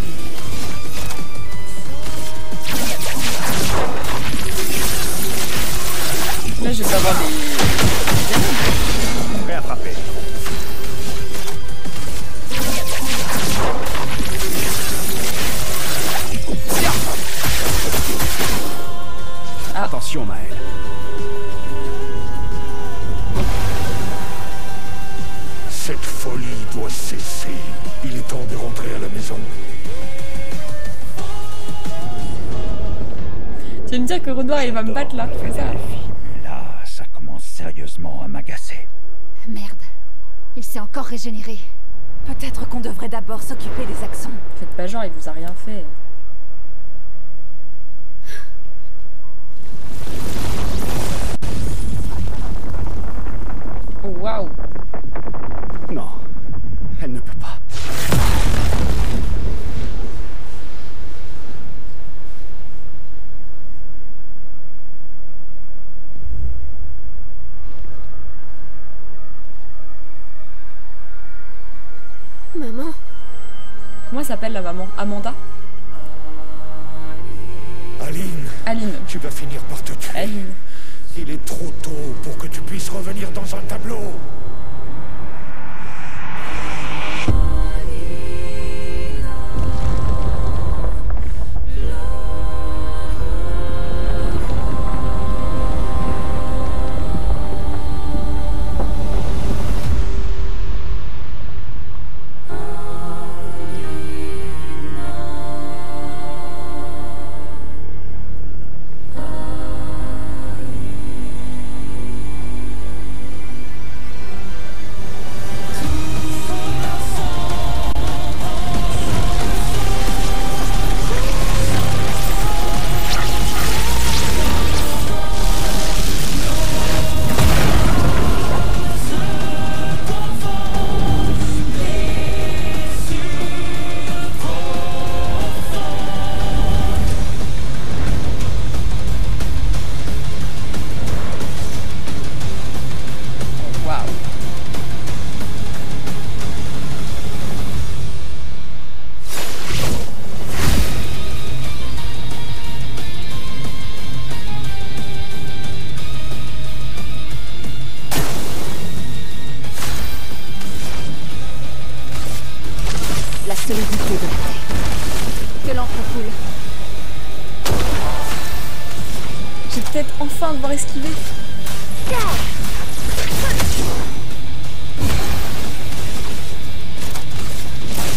Là, je vais pas avoir les... Prêt à frapper. Ah. Attention, Maël. Cette folie doit cesser. Il est temps de rentrer à la maison. Tu vas me dire que Renoir, il va me battre, là. C'est ça. Là, ça commence sérieusement à m'agacer. Merde. Il s'est encore régénéré. Peut-être qu'on devrait d'abord s'occuper des accents. Faites pas genre, il vous a rien fait. Oh, waouh. Non, elle ne peut pas. Maman. Comment elle s'appelle, la maman? Amanda? Aline, Aline. tu vas finir par te tuer. Aline. Il est trop tôt pour que tu puisses revenir dans un tableau. La solidité de la terre. Que l'encre coule. J'ai peut-être enfin devoir esquiver.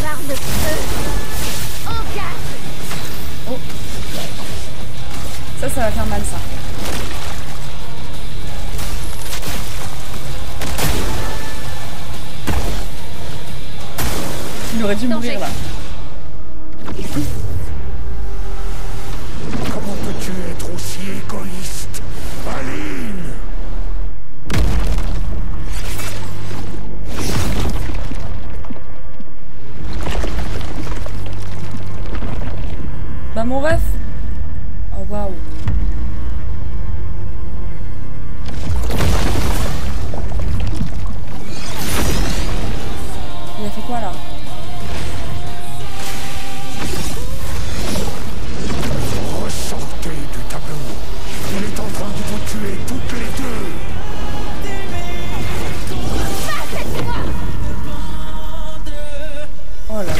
Barre de feu. En garde. Oh. Ça va faire mal, ça. Il aurait dû mourir, là. Comment peux-tu être aussi égoïste, Aline? Bah, mon ref. Oh, waouh. Il a fait quoi, là? Ressortez du tableau. Il est en train de vous tuer toutes les deux. Oh là là.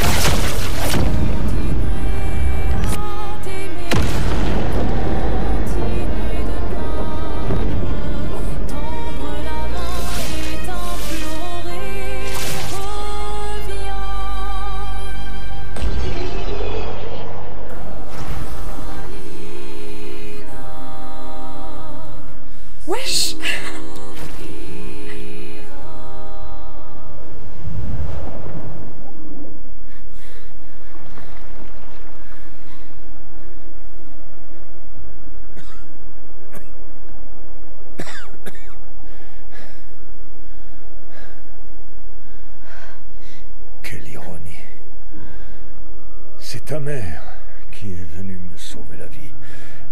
ta mère qui est venue me sauver la vie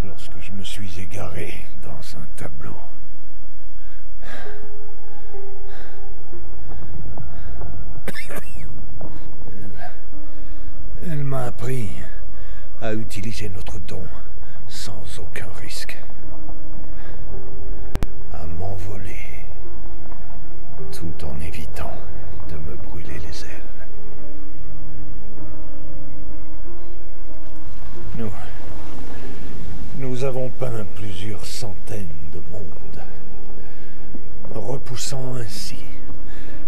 lorsque je me suis égaré dans un tableau. Elle m'a appris à utiliser notre don sans aucun risque. À m'envoler tout en évitant de me brûler les ailes. Nous avons peint plusieurs centaines de mondes, repoussant ainsi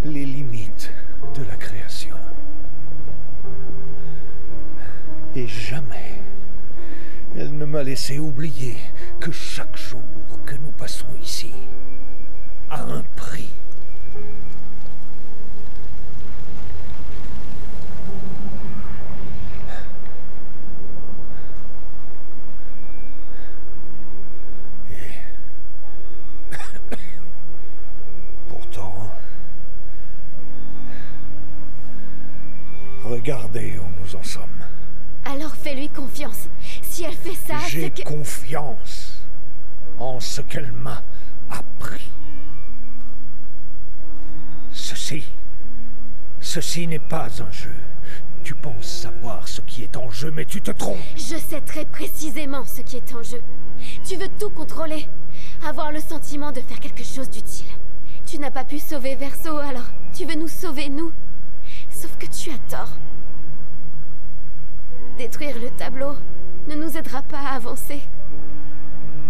les limites de la création. Et jamais elle ne m'a laissé oublier que chaque jour que nous passons ici a un prix. Regardez où nous en sommes. Alors fais-lui confiance. Si elle fait ça, j'ai c'est que... confiance en ce qu'elle m'a appris. Ceci n'est pas un jeu. Tu penses savoir ce qui est en jeu, mais tu te trompes. Je sais très précisément ce qui est en jeu. Tu veux tout contrôler. Avoir le sentiment de faire quelque chose d'utile. Tu n'as pas pu sauver Verso, alors tu veux nous sauver, nous. Sauf que tu as tort. Détruire le tableau ne nous aidera pas à avancer.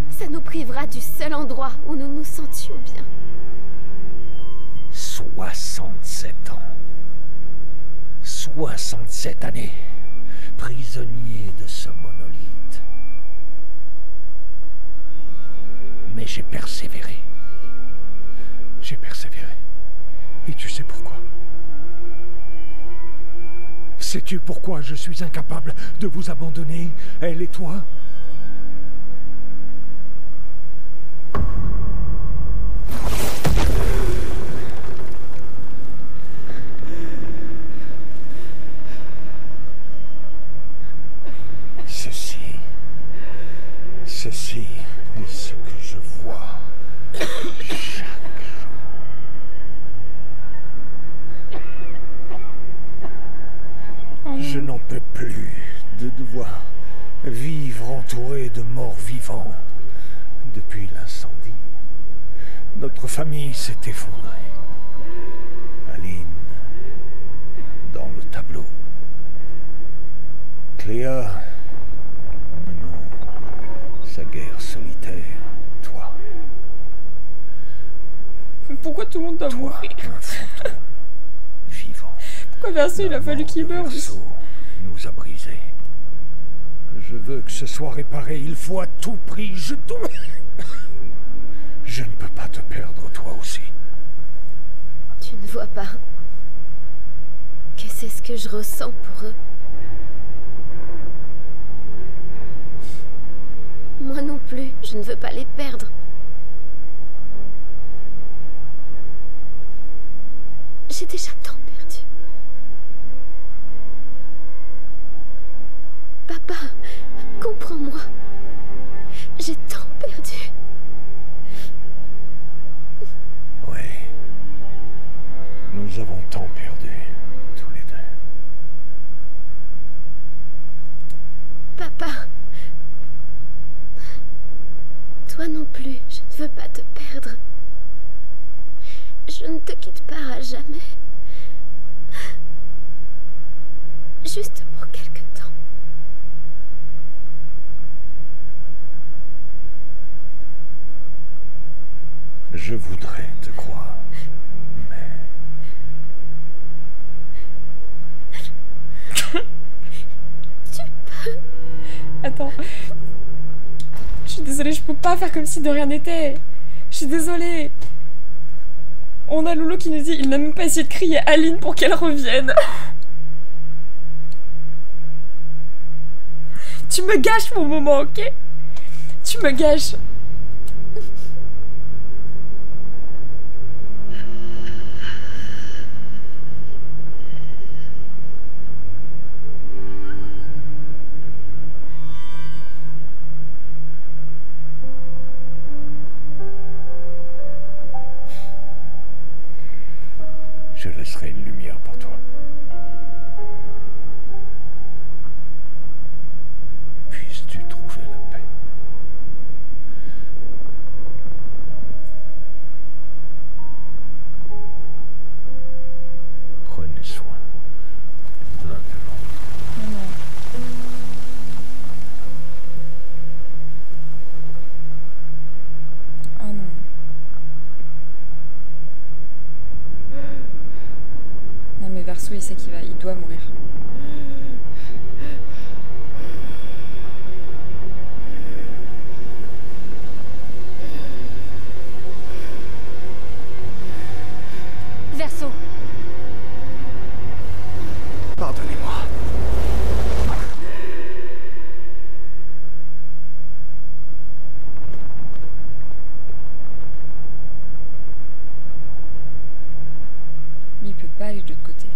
Ça nous privera du seul endroit où nous nous sentions bien. 67 ans. 67 années. Prisonnier de ce monolithe. Mais j'ai persévéré. J'ai persévéré. Et tu sais pourquoi? Sais-tu pourquoi je suis incapable de vous abandonner, elle et toi? Ceci est ce que je vois chaque jour. Je n'en peux plus de devoir vivre entouré de morts vivants. Depuis l'incendie, notre famille s'est effondrée. Aline, dans le tableau. Cléa, sa guerre solitaire, toi. Pourquoi tout le monde doit mourir? Un fantôme vivant. Pourquoi Verso il a fallu qu'il meure? Verso nous a brisés. Je veux que ce soit réparé, il faut à tout prix, je ne peux pas te perdre toi aussi. Tu ne vois pas que c'est ce que je ressens pour eux. Moi non plus, je ne veux pas les perdre. J'ai déjà tant perdu. Papa, comprends-moi. J'ai tant perdu. Oui. Nous avons tant perdu, tous les deux. Papa. Toi non plus, je ne veux pas te perdre. Je ne te quitte pas à jamais. Juste pour quelque temps. Je voudrais te croire, mais... Tu peux... Attends... Je suis désolée, je peux pas faire comme si de rien n'était. Je suis désolée. On a Loulou qui nous dit il n'a même pas essayé de crier Aline pour qu'elle revienne. Tu me gâches mon moment, ok? Tu me gâches. laisserai une lumière pour toi. Puisses-tu trouver la paix. Prenez soin l'un de l'autre. Non, non. Ah non. Non mais Verso il sait il doit mourir. Verso. Pardonnez-moi. Lui il peut pas aller de l'autre côté.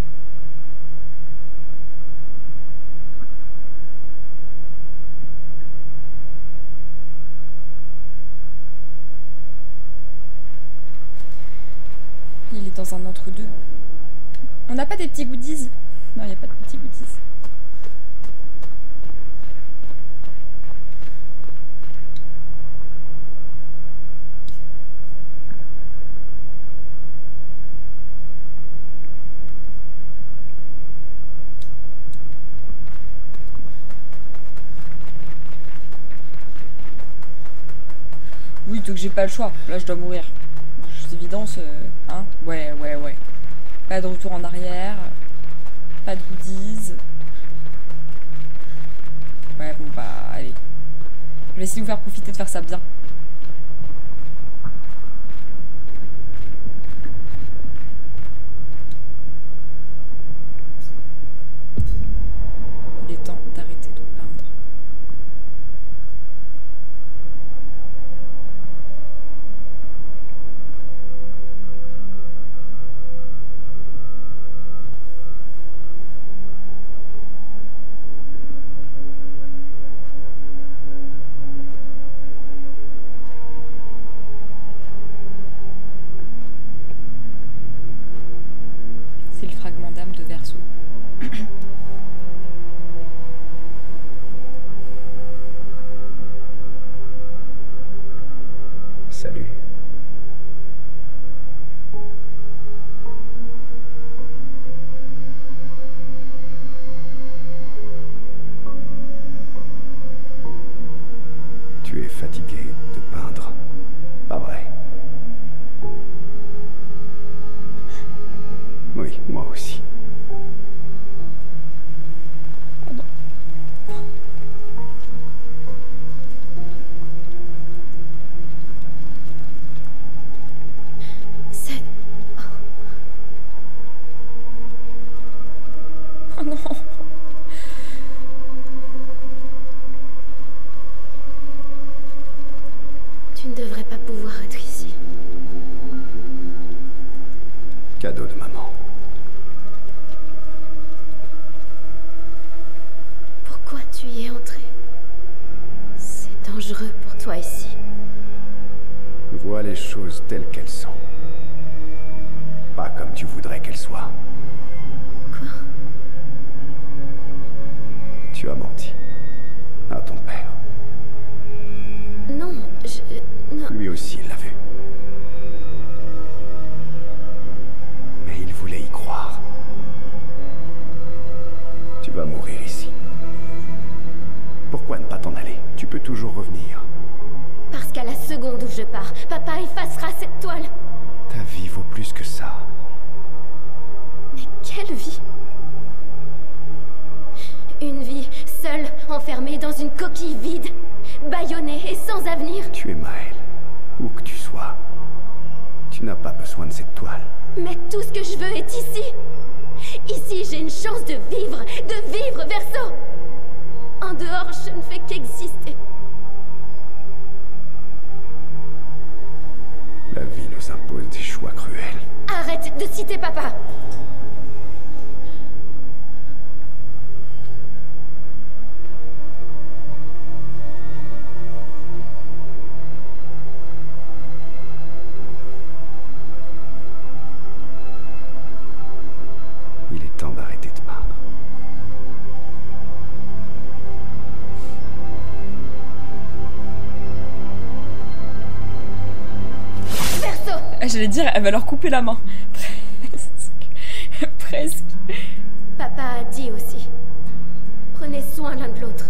Il est dans un entre-deux. On n'a pas des petits goodies? Non, il n'y a pas de petits goodies. Oui, donc j'ai pas le choix. Là, je dois mourir. C'est évidence, hein? Ouais. Pas de retour en arrière. Pas de goodies. Ouais, bon, bah, allez. Je vais essayer de vous faire profiter de faire ça bien. Il est temps d'arrêter de peindre. C'est le fragment d'âme de Verso. Salut. Tu es fatigué de peindre, pas vrai? Oui, moi aussi. C'est... Oh non. Tu ne devrais pas pouvoir être ici. Cadeau de maman. Pourquoi tu y es entré? C'est dangereux pour toi ici. Vois les choses telles qu'elles sont. Pas comme tu voudrais qu'elles soient. Quoi? Tu as menti. À ton père. Non, non. Lui aussi l'a vu. Mais il voulait y croire. Tu vas mourir ici. Pourquoi ne pas t'en aller? Tu peux toujours revenir. Parce qu'à la seconde où je pars, papa effacera cette toile. Ta vie vaut plus que ça. Mais quelle vie? Une vie seule, enfermée dans une coquille vide, bâillonnée et sans avenir. Tu es Maël, où que tu sois. Tu n'as pas besoin de cette toile. Mais tout ce que je veux est ici. Ici, j'ai une chance de vivre, Verso. En dehors, je ne fais qu'exister. La vie nous impose des choix cruels. Arrête de citer papa. j'allais dire, elle va leur couper la main. Presque. Presque. Papa a dit aussi. Prenez soin l'un de l'autre.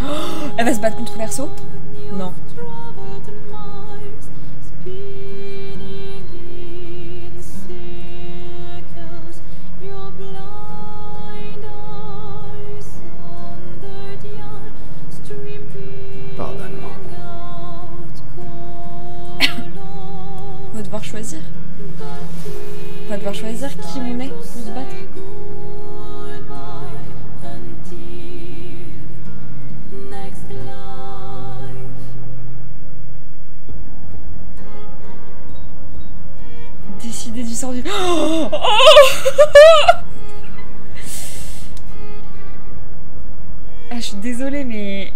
Oh, elle va se battre contre Verso? Non. Pardonne-moi. On va devoir choisir. On va devoir choisir qui on est pour se battre. Décider du sort du... Oh, ah, je suis désolée, mais...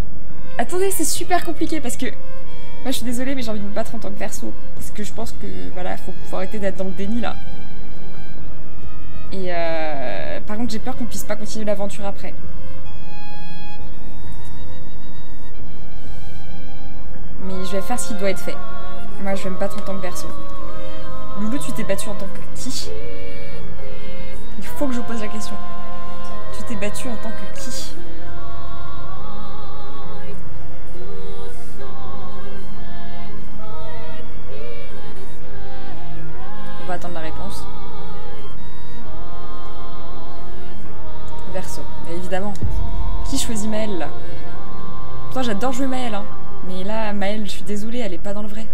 Attendez, c'est super compliqué parce que... Moi, je suis désolée, mais j'ai envie de me battre en tant que Verso. Parce que je pense que, voilà, faut arrêter d'être dans le déni, là. Et par contre, j'ai peur qu'on puisse pas continuer l'aventure après. Mais je vais faire ce qui doit être fait. Moi, je vais me battre en tant que Verso. Loulou, tu t'es battu en tant que qui? Il faut que je pose la question. Tu t'es battu en tant que qui? On va attendre la réponse. Verso, mais évidemment. Qui choisit Maëlle là? Pourtant j'adore jouer Maëlle, hein. Mais là, Maëlle, je suis désolée, elle est pas dans le vrai.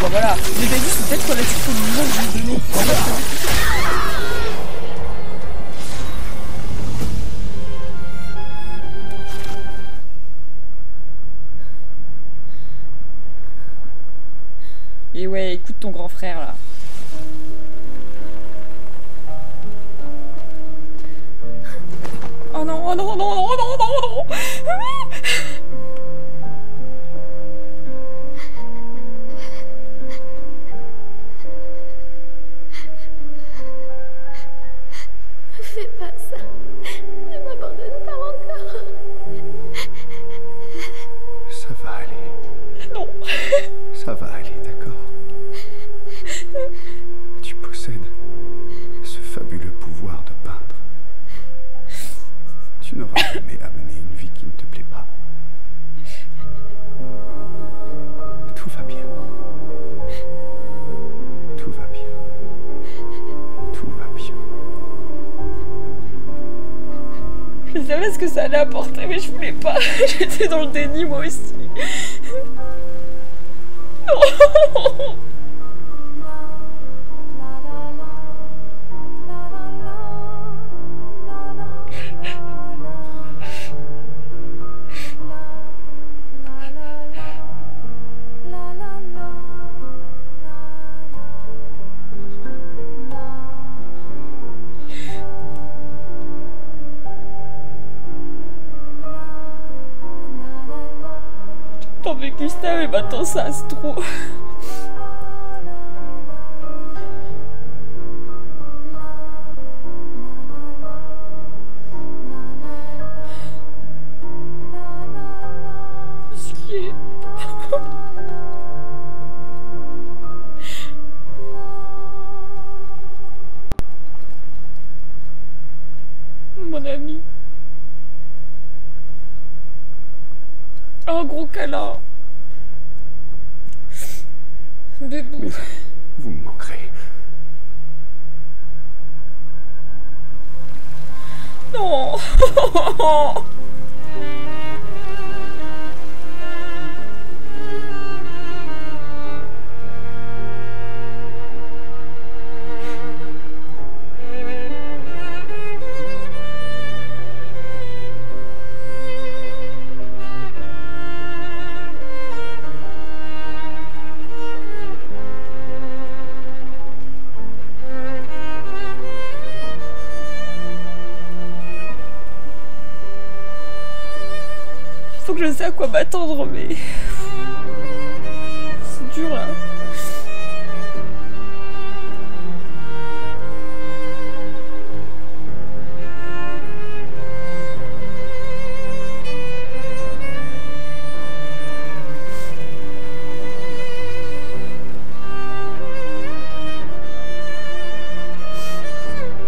Bon voilà, les babies c'est peut-être relatif au niveau que je lui ai donné. Et ouais, écoute ton grand frère là. Oh non, oh non, non, non, non, non, non. Fais pas ça. Ne m'abandonne pas encore. Ça va aller. Non. Ça va aller, d'accord. Tu possèdes ce fabuleux pouvoir de peindre. Tu n'auras jamais amené une vie qui ne te plaît pas. Tout va bien. Tout va bien. Tout va bien. Je savais ce que ça allait apporter, mais je voulais pas. J'étais dans le déni moi aussi. Non. Tant mais Gustave et maintenant ça, c'est trop. Ce qui est... Mon ami. Oh, gros câlin. Bébou. Mais vous me manquerez. Non. que je sais à quoi m'attendre, mais... C'est dur, là.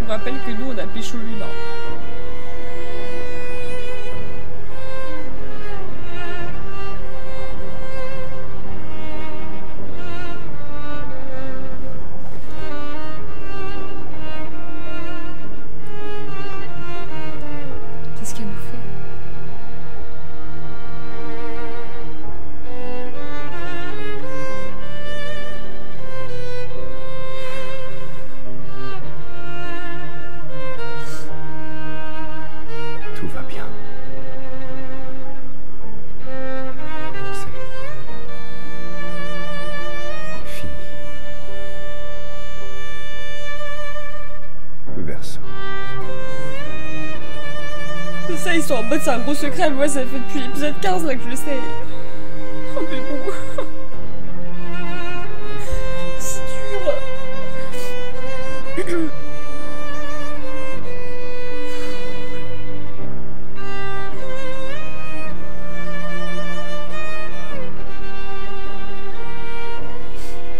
On rappelle que nous, on a pécho Luna. Qu'est-ce qu'elle nous fait? Tout va bien. C'est fini. Verso. C'est ça, ils sont en mode c'est un gros secret, moi ça fait depuis l'épisode 15 là que je le sais. Oh mais bon. C'est dur.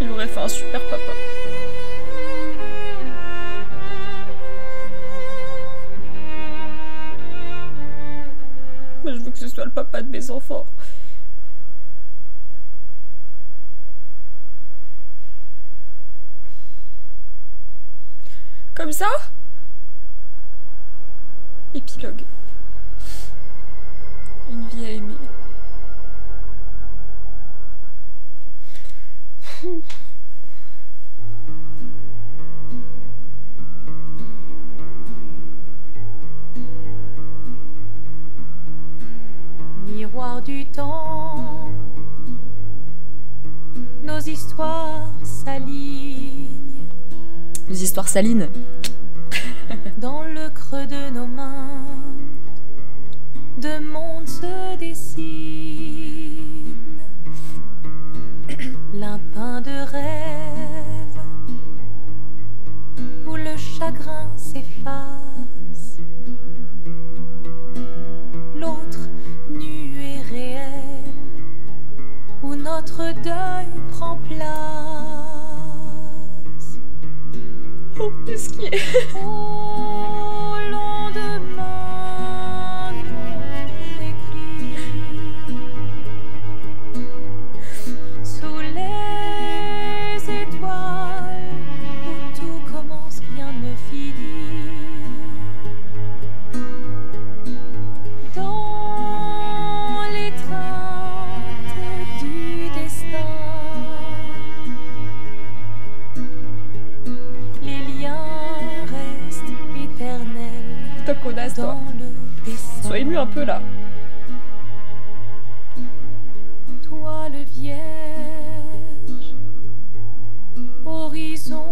Il aurait fait un super papa. Moi, je veux que ce soit le papa de mes enfants. Comme ça? Épilogue. Une vie à aimer. Miroir du temps, nos histoires s'alignent Les histoires salines. dans le creux de nos mains. Deux mondes se dessinent, l'un peint de rêve où le chagrin s'efface, l'autre nu et réel où notre deuil prend place. Oh, qu'est-ce qui est? Au lendemain non écrit, sous les étoiles où tout commence, rien ne finit. Dans l'étreinte du destin, les liens restent éternels Toi, connasse, toi. dans le dessin. Sois ému un peu là. Toi le vierge, horizon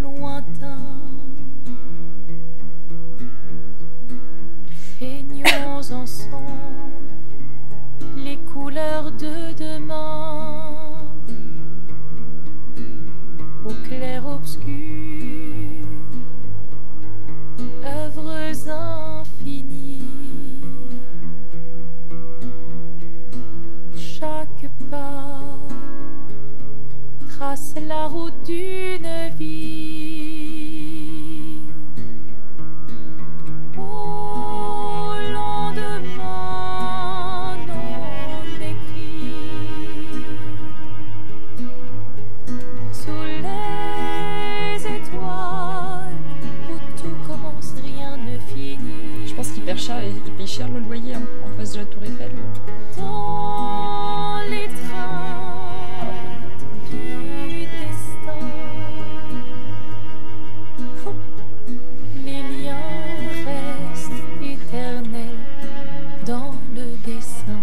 lointain, peignons ensemble les couleurs de demain, au clair obscur, œuvres infinies. Chaque pas trace la route d'une vie. Au lendemain non écrit, sous les étoiles où tout commence, rien ne finit. Je pense qu'il paye cher, il paye cher le loyer hein, en face de la Tour Eiffel. Dans l'étreinte du destin, les liens restent éternels dans le dessin.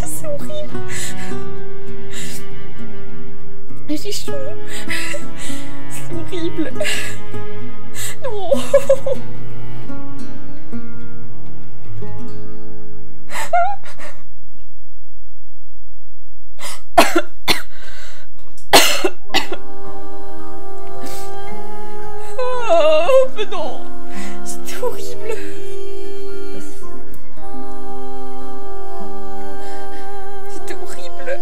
C'est horrible. Richou. C'est horrible. Non. Oh, mais non. C'était horrible. C'était horrible.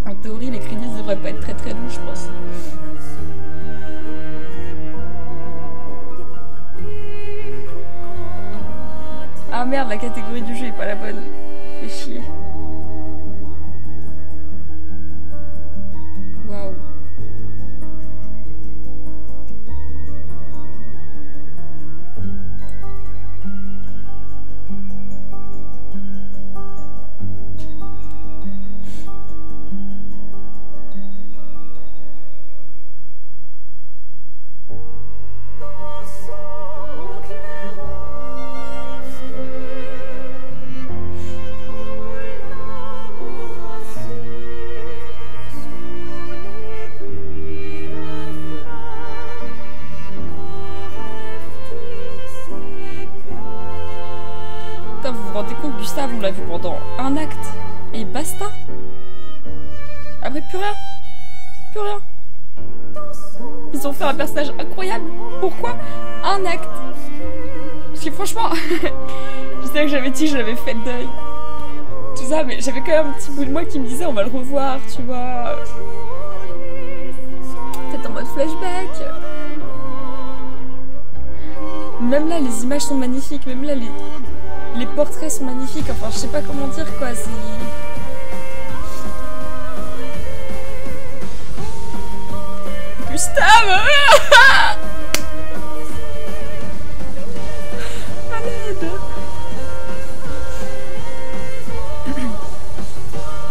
En théorie, les crédits devraient pas être très très longs, je pense. Ah merde, la catégorie du jeu est pas la bonne. Fait chier. Waouh. Putain, vous vous rendez compte, Gustave, on l'a vu pendant un acte. Et basta. Après, plus rien. Plus rien. Ils ont fait un personnage incroyable. Pourquoi un acte? Parce que franchement, je sais que j'avais dit que je l'avais fait deuil. Tout ça, mais j'avais quand même un petit bout de moi qui me disait on va le revoir, tu vois. Peut-être en mode flashback. Même là, les images sont magnifiques. Même là, les portraits sont magnifiques. Enfin, je sais pas comment dire quoi. C'est... Gustave. Malade.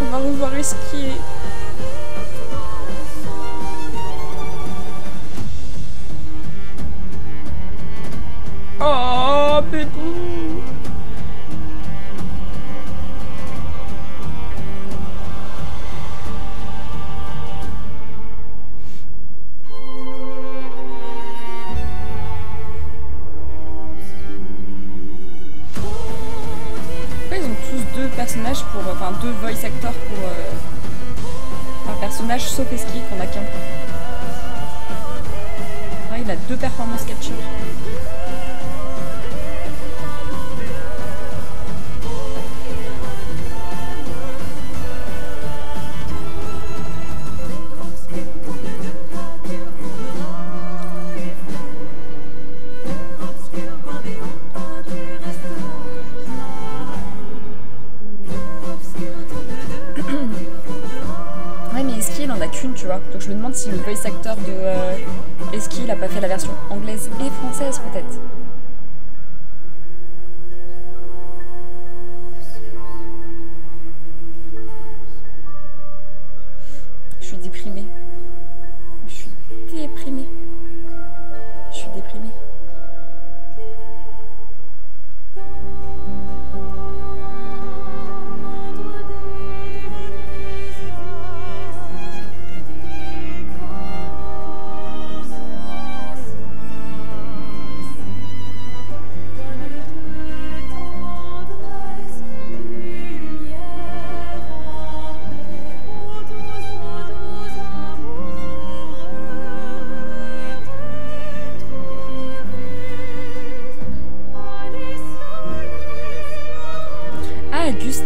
On va revoir Esquier. Oh, bébou. Personnages pour, enfin 2 voice actors pour un personnage sauf Esquier qu'on a qu'un. Ouais, il a 2 performances capture. Tu vois, donc je me demande si le voice actor de Esquier il a pas fait la version anglaise et française peut-être. Je suis déprimée. Je suis déprimée. Je suis déprimée.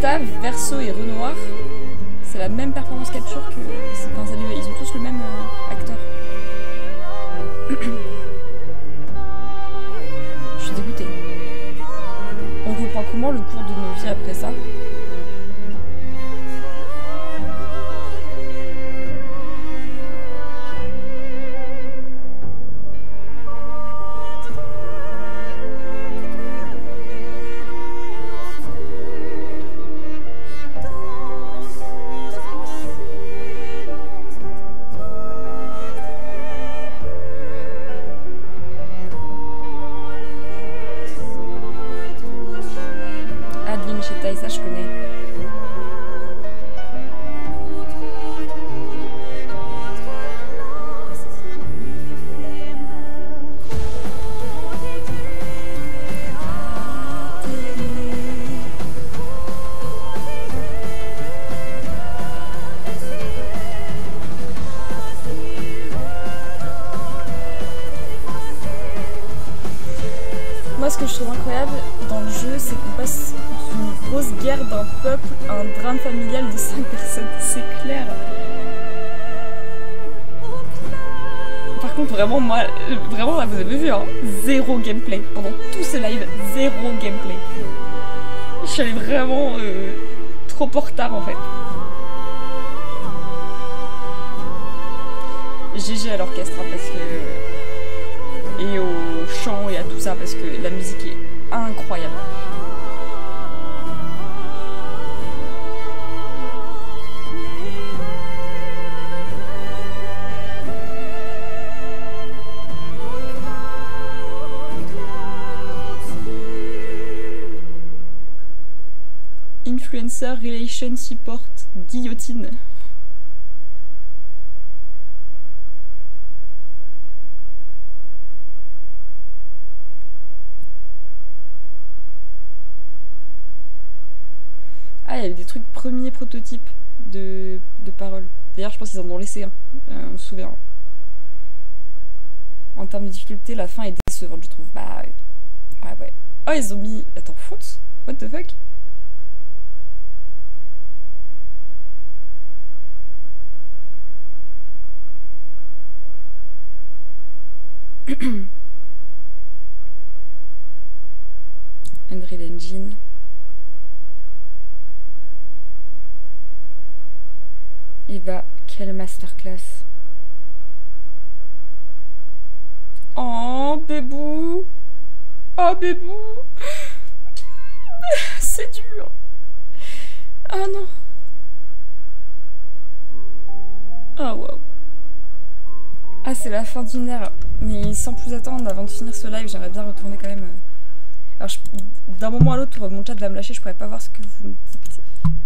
Gustave, Verseau et Renoir, c'est la même performance capture que... Enfin, ils ont tous le même acteur. Je suis dégoûtée. On reprend comment le cours de nos vies après ça? Ça je connais. Moi ce que je trouve incroyable dans le jeu c'est qu'on passe une grosse guerre d'un peuple, un drame familial de 5 personnes, c'est clair. Par contre, vraiment, moi, vraiment, là, vous avez vu, hein, zéro gameplay. Pendant tout ce live, zéro gameplay. Je suis allée vraiment trop en retard, en fait. GG à l'orchestre, hein, parce que... Et au chant et à tout ça, parce que la musique est incroyable. Influencer Relation Support, guillotine. Ah, il y avait des trucs premiers prototypes de paroles. D'ailleurs, je pense qu'ils en ont laissé un, on se souvient. En termes de difficulté, la fin est décevante, je trouve. Bah, ouais. Oh, ils ont mis... Attends, fonte? What the fuck? Unreal Engine. Et bah, quelle masterclass. Oh, bébou. Oh, bébou. C'est dur. Ah non. Ah, waouh. Ah, c'est la fin d'une ère. Mais sans plus attendre, avant de finir ce live, j'aimerais bien retourner quand même. Alors, d'un moment à l'autre, mon chat va me lâcher, je pourrais pas voir ce que vous me dites.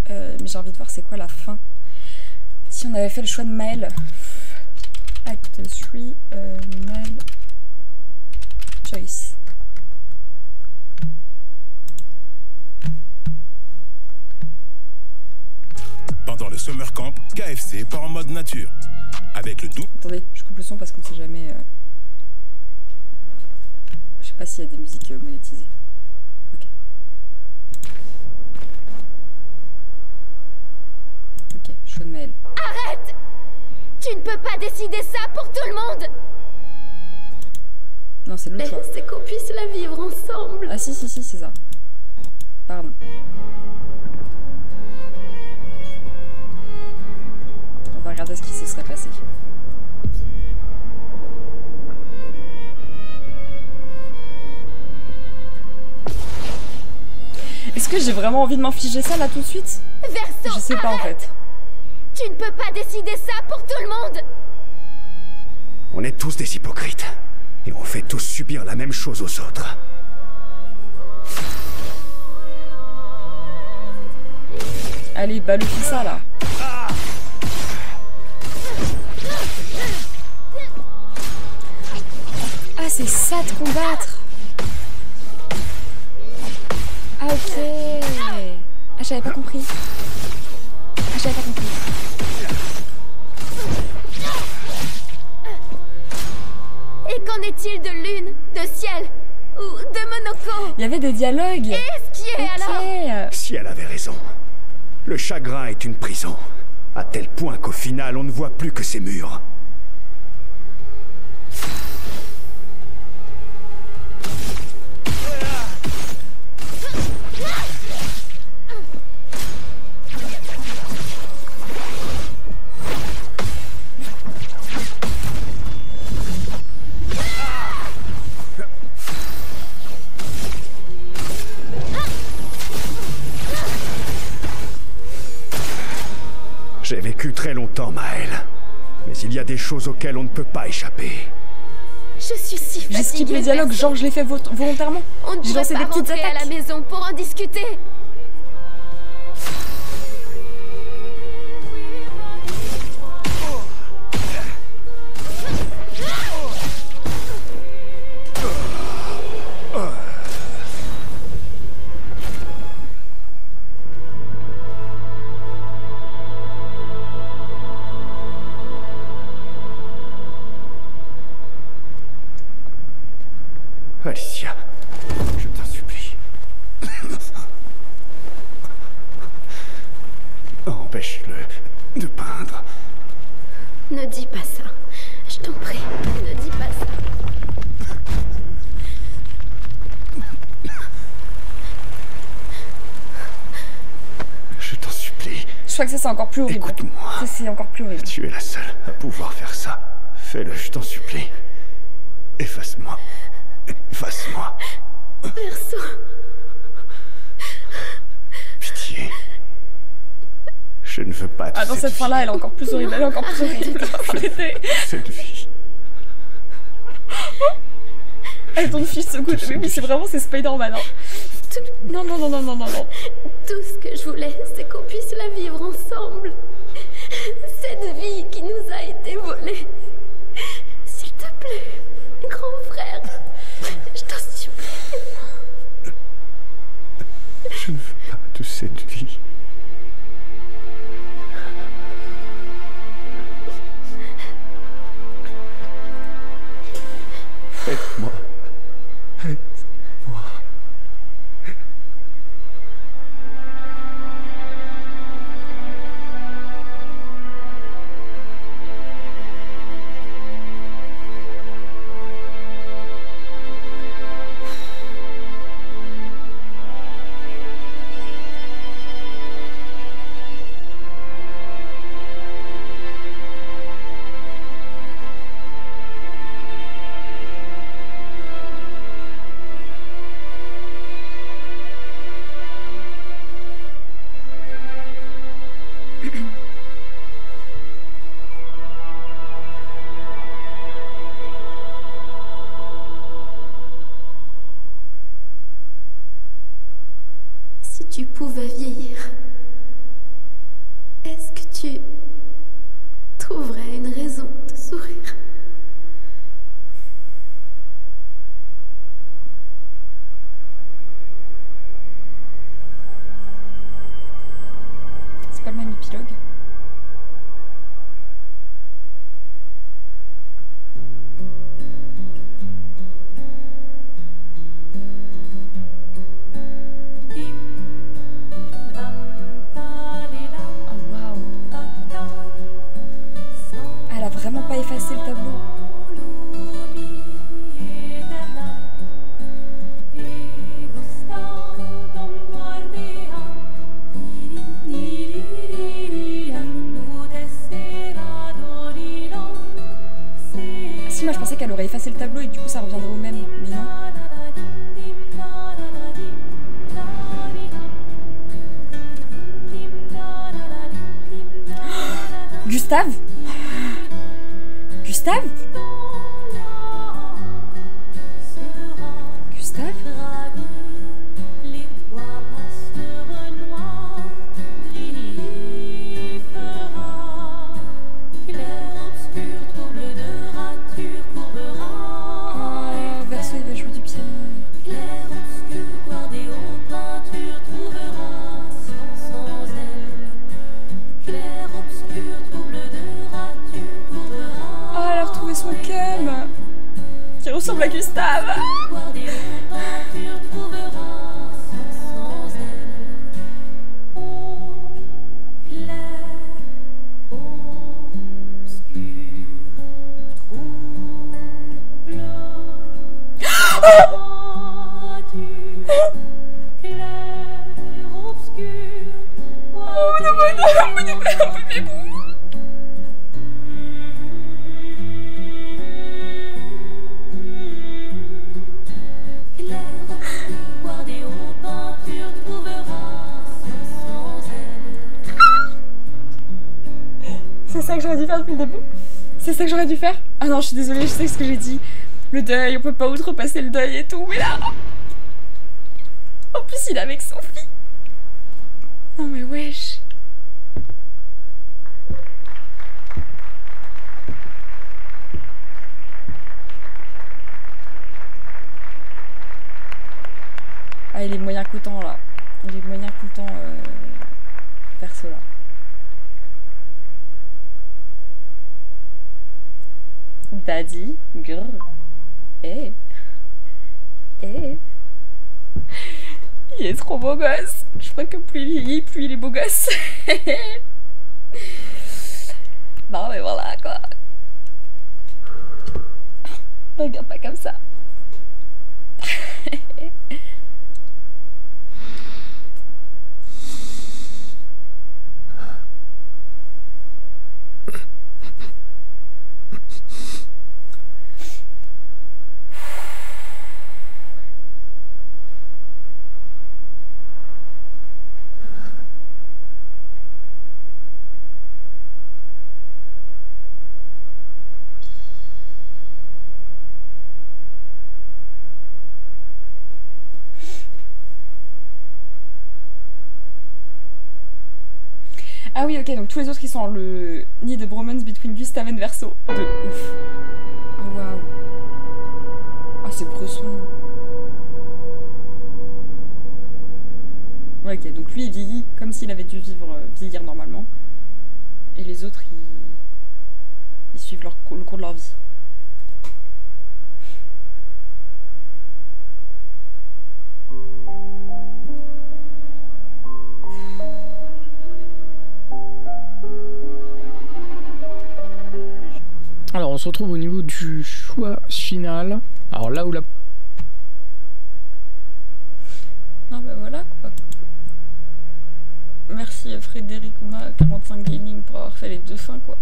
Mais j'ai envie de voir c'est quoi la fin. Si on avait fait le choix de Maël. Act 3, Maël. Choice. Pendant le Summer Camp, KFC part en mode nature. Avec le doux. Attendez, je coupe le son parce qu'on sait jamais. Je sais pas s'il y a des musiques monétisées. Ok. Ok, choix de Maël. Arrête! Tu ne peux pas décider ça pour tout le monde! Non, c'est l'autre choix. C'est qu'on puisse la vivre ensemble. Ah si, c'est ça. Pardon. On va regarder ce qui se serait passé. Est-ce que j'ai vraiment envie de m'infliger ça là tout de suite? Verseau, je sais pas en fait. Tu ne peux pas décider ça pour tout le monde. On est tous des hypocrites. Et on fait tous subir la même chose aux autres. Allez, balufie ça là. Ah, c'est ça de combattre. Ah, ok. Ah, j'avais pas compris. Et qu'en est-il de Lune, de Ciel ou de Monoko? Il y avait des dialogues. Et ce qui est alors? Si elle avait raison, Le chagrin est une prison, à tel point qu'au final, on ne voit plus que ces murs. J'ai vécu très longtemps, Maëlle. Mais il y a des choses auxquelles on ne peut pas échapper. Je suis si fatiguée. J'ai skippé les dialogues, genre je l'ai fait volontairement. On ne J'ai pourrait lancé pas des petites rentrer à attaques. la maison pour en discuter. Alicia, je t'en supplie. Empêche-le de peindre. Ne dis pas ça. Je t'en prie, ne dis pas ça. Je t'en supplie. Je crois que ça c'est encore plus horrible. Écoute-moi. Ça c'est encore plus horrible. Tu es la seule à pouvoir faire ça. Fais-le, je t'en supplie. Efface-moi. Efface-moi. Verso. Pitié. Je ne veux pas de Ah, dans cette fin-là, elle est encore plus horrible. Elle est encore plus horrible. Arrêtez. Cette vie. Elle ton fils se goûte. Mais oui, c'est vraiment, c'est Spider-Man. Hein. Non, non, non, non, non, non, non. Tout ce que je voulais, c'est qu'on puisse la vivre ensemble. Cette vie qui nous a été volée. S'il te plaît, grand frère, je t'en supplie. Je ne veux pas de cette vie. Aide-moi. Aide-moi. Si tu pouvais vieillir, est-ce que tu trouverais une raison de sourire? C'est pas le même épilogue. Vraiment pas effacer le tableau. Si, moi je pensais qu'elle aurait effacé le tableau et du coup ça reviendrait au même, mais non. Gustave? Gustave? Gustave? Oh, Verso il va jouer du piano. Clair obscur, trouble de mignon. Bébé bou. C'est ça que j'aurais dû faire depuis le début? C'est ça que j'aurais dû faire? Ah non, je suis désolée, je sais ce que j'ai dit. Le deuil, on peut pas outrepasser le deuil et tout, mais là... En plus, il est avec son fils. Non mais wesh. Ah, il est moyen content là. Il est moyen content perso là. Daddy, grrr. Eh. Eh. Il est trop beau gosse. Je crois que plus il vieillit, plus il est beau gosse. Non mais voilà quoi. Ne regarde pas comme ça. Ah oui, ok, donc tous les autres ils sont le nid de bromance between Gustave and Verso. De ouf. Oh waouh. Ah, c'est Bresson. Ouais, ok, donc lui il vieillit comme s'il avait dû vieillir normalement. Et les autres ils suivent le cours de leur vie. Alors on se retrouve au niveau du choix final. Alors là où la... Non bah voilà quoi. Merci à Frédéric Ouma 45 Gaming pour avoir fait les deux fins quoi.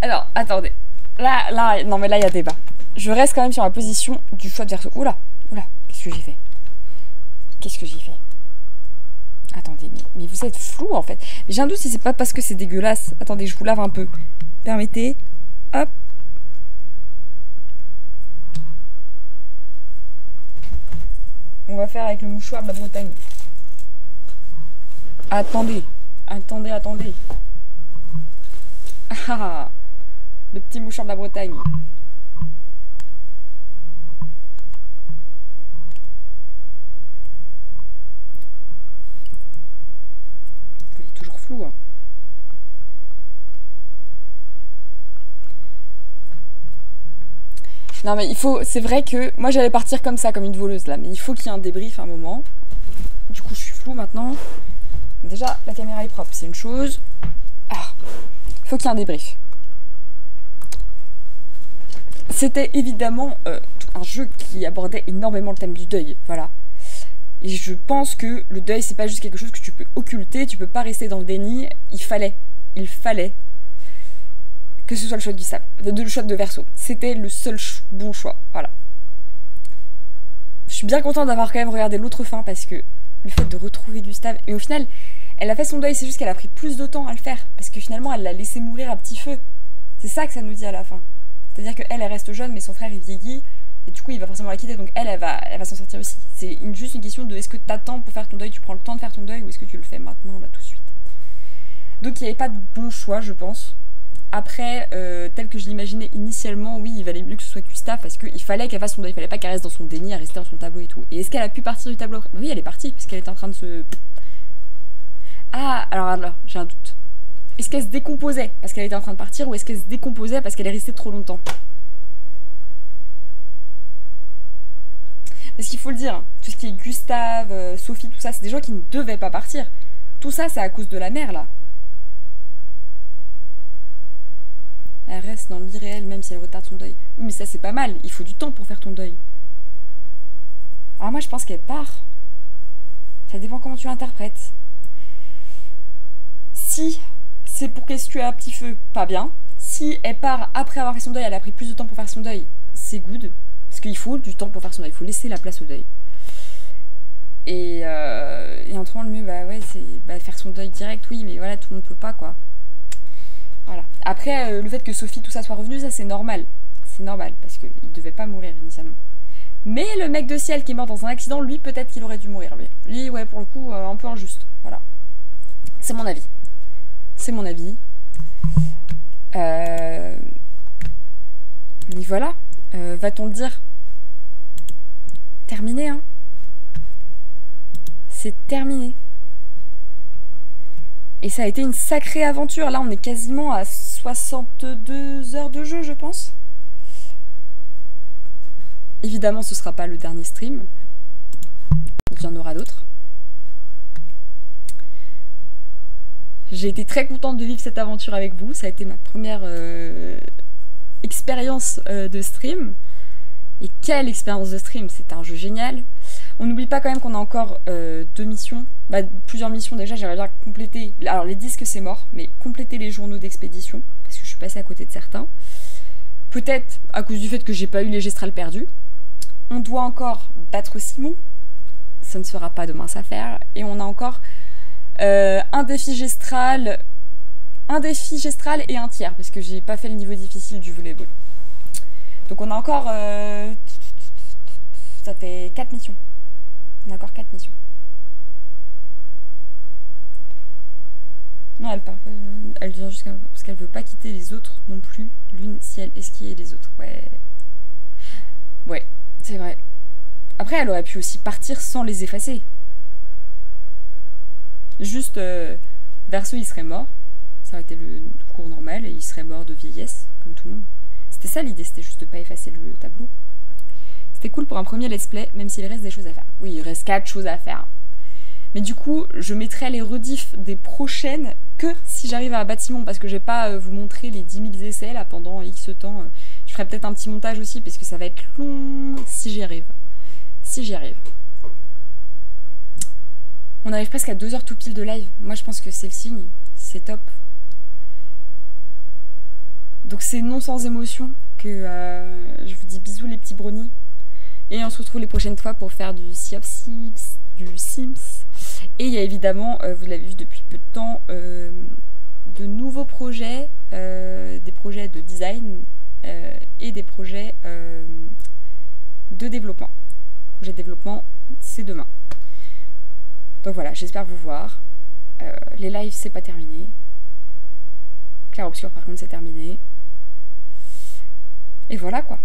Alors, attendez. Là, non mais là, il y a débat. Je reste quand même sur la position du choix de Verso. Oula, oula, qu'est-ce que j'ai fait? Qu'est-ce que j'ai fait? Attendez, mais vous êtes flou en fait. J'ai un doute si c'est pas parce que c'est dégueulasse. Attendez, je vous lave un peu. Permettez. Hop. On va faire avec le mouchoir de la Bretagne. Attendez. Attendez, attendez. Ah, le petit mouchoir de la Bretagne. Il est toujours flou. Hein. Non mais il faut, c'est vrai que moi j'allais partir comme ça, comme une voleuse là, mais il faut qu'il y ait un débrief à un moment. Du coup je suis floue maintenant. Déjà la caméra est propre, c'est une chose. Ah, il faut qu'il y ait un débrief. C'était évidemment un jeu qui abordait énormément le thème du deuil, voilà. Et je pense que le deuil c'est pas juste quelque chose que tu peux occulter, tu peux pas rester dans le déni. Il fallait que ce soit le choix de Gustave, le choix de Verso. C'était le seul bon choix, voilà. Je suis bien contente d'avoir quand même regardé l'autre fin parce que le fait de retrouver Gustave, et au final, elle a fait son deuil, c'est juste qu'elle a pris plus de temps à le faire parce que finalement, elle l'a laissé mourir à petit feu. C'est ça que ça nous dit à la fin. C'est-à-dire qu'elle, elle reste jeune, mais son frère, il vieillit, et du coup, il va forcément la quitter, donc elle va s'en sortir aussi. C'est juste une question de est-ce que t'attends pour faire ton deuil, tu prends le temps de faire ton deuil, ou est-ce que tu le fais maintenant, là, tout de suite. Donc, il n'y avait pas de bon choix, je pense. Après, tel que je l'imaginais initialement, oui, il valait mieux que ce soit Gustave parce qu'il fallait qu'elle fasse son deuil, il fallait pas qu'elle reste dans son déni à rester dans son tableau et tout. Et est-ce qu'elle a pu partir du tableau? Oui, elle est partie parce qu'elle était en train de se... Ah, alors j'ai un doute. Est-ce qu'elle se décomposait parce qu'elle était en train de partir ou est-ce qu'elle se décomposait parce qu'elle est restée trop longtemps? Parce qu'il faut le dire, tout ce qui est Gustave, Sophie, tout ça, c'est des gens qui ne devaient pas partir. Tout ça, c'est à cause de la mère, là. Elle reste dans l'irréel même si elle retarde son deuil. Oui, mais ça, c'est pas mal. Il faut du temps pour faire ton deuil. Alors moi, je pense qu'elle part. Ça dépend comment tu l'interprètes. Si c'est pour qu'elle se tue à petit feu, pas bien. Si elle part après avoir fait son deuil, elle a pris plus de temps pour faire son deuil, c'est good. Parce qu'il faut du temps pour faire son deuil. Il faut laisser la place au deuil. Et autrement, le mieux, bah ouais, c'est faire son deuil direct, oui, mais voilà, tout le monde peut pas, quoi. Voilà. Après, le fait que Sophie, tout ça soit revenu, ça c'est normal. C'est normal, parce qu'il devait pas mourir initialement. Mais le mec de ciel qui est mort dans un accident, lui, peut-être qu'il aurait dû mourir, lui. Lui, ouais, pour le coup, un peu injuste. Voilà. C'est mon avis. C'est mon avis. Mais voilà. Va-t-on le dire? Terminé, hein. C'est terminé. Et ça a été une sacrée aventure. Là, on est quasiment à 62 heures de jeu, je pense. Évidemment, ce ne sera pas le dernier stream. Il y en aura d'autres. J'ai été très contente de vivre cette aventure avec vous. Ça a été ma première expérience de stream. Et quelle expérience de stream! C'était un jeu génial. On n'oublie pas quand même qu'on a encore 2 missions. Bah, plusieurs missions déjà, j'aimerais bien compléter. Alors les disques c'est mort, mais compléter les journaux d'expédition, parce que je suis passée à côté de certains. Peut-être à cause du fait que j'ai pas eu les gestrales perdus. On doit encore battre Simon. Ça ne sera pas demain ça faire. Et on a encore un défi gestral et un tiers, parce que j'ai pas fait le niveau difficile du volleyball. Donc on a encore... ça fait 4 missions. On a encore 4 missions. Non, elle vient jusqu'à... Parce qu'elle veut pas quitter les autres non plus. L'une, si elle esquive les autres. Ouais. Ouais, c'est vrai. Après, elle aurait pu aussi partir sans les effacer. Juste, Verseau, il serait mort. Ça aurait été le cours normal et il serait mort de vieillesse, comme tout le monde. C'était ça l'idée, c'était juste de pas effacer le tableau. C'était cool pour un premier let's play, même s'il reste des choses à faire. Oui, il reste 4 choses à faire. Mais du coup, je mettrai les rediffs des prochaines que si j'arrive à battre Simon, parce que je vais pas vous montrer les 10 000 essais là pendant X temps. Je ferai peut-être un petit montage aussi, parce que ça va être long si j'y arrive. Si j'y arrive. On arrive presque à 2 heures tout pile de live. Moi, je pense que c'est le signe. C'est top. Donc c'est non sans émotion que je vous dis bisous les petits brownies. Et on se retrouve les prochaines fois pour faire du Sea of Thieves, du Sims. Et il y a évidemment, vous l'avez vu depuis peu de temps, de nouveaux projets, des projets de design et des projets de développement. Projet de développement, c'est demain. Donc voilà, j'espère vous voir. Les lives, c'est pas terminé. Clair Obscur, par contre, c'est terminé. Et voilà, quoi.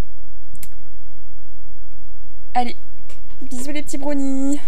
Allez, bisous les petits brownies.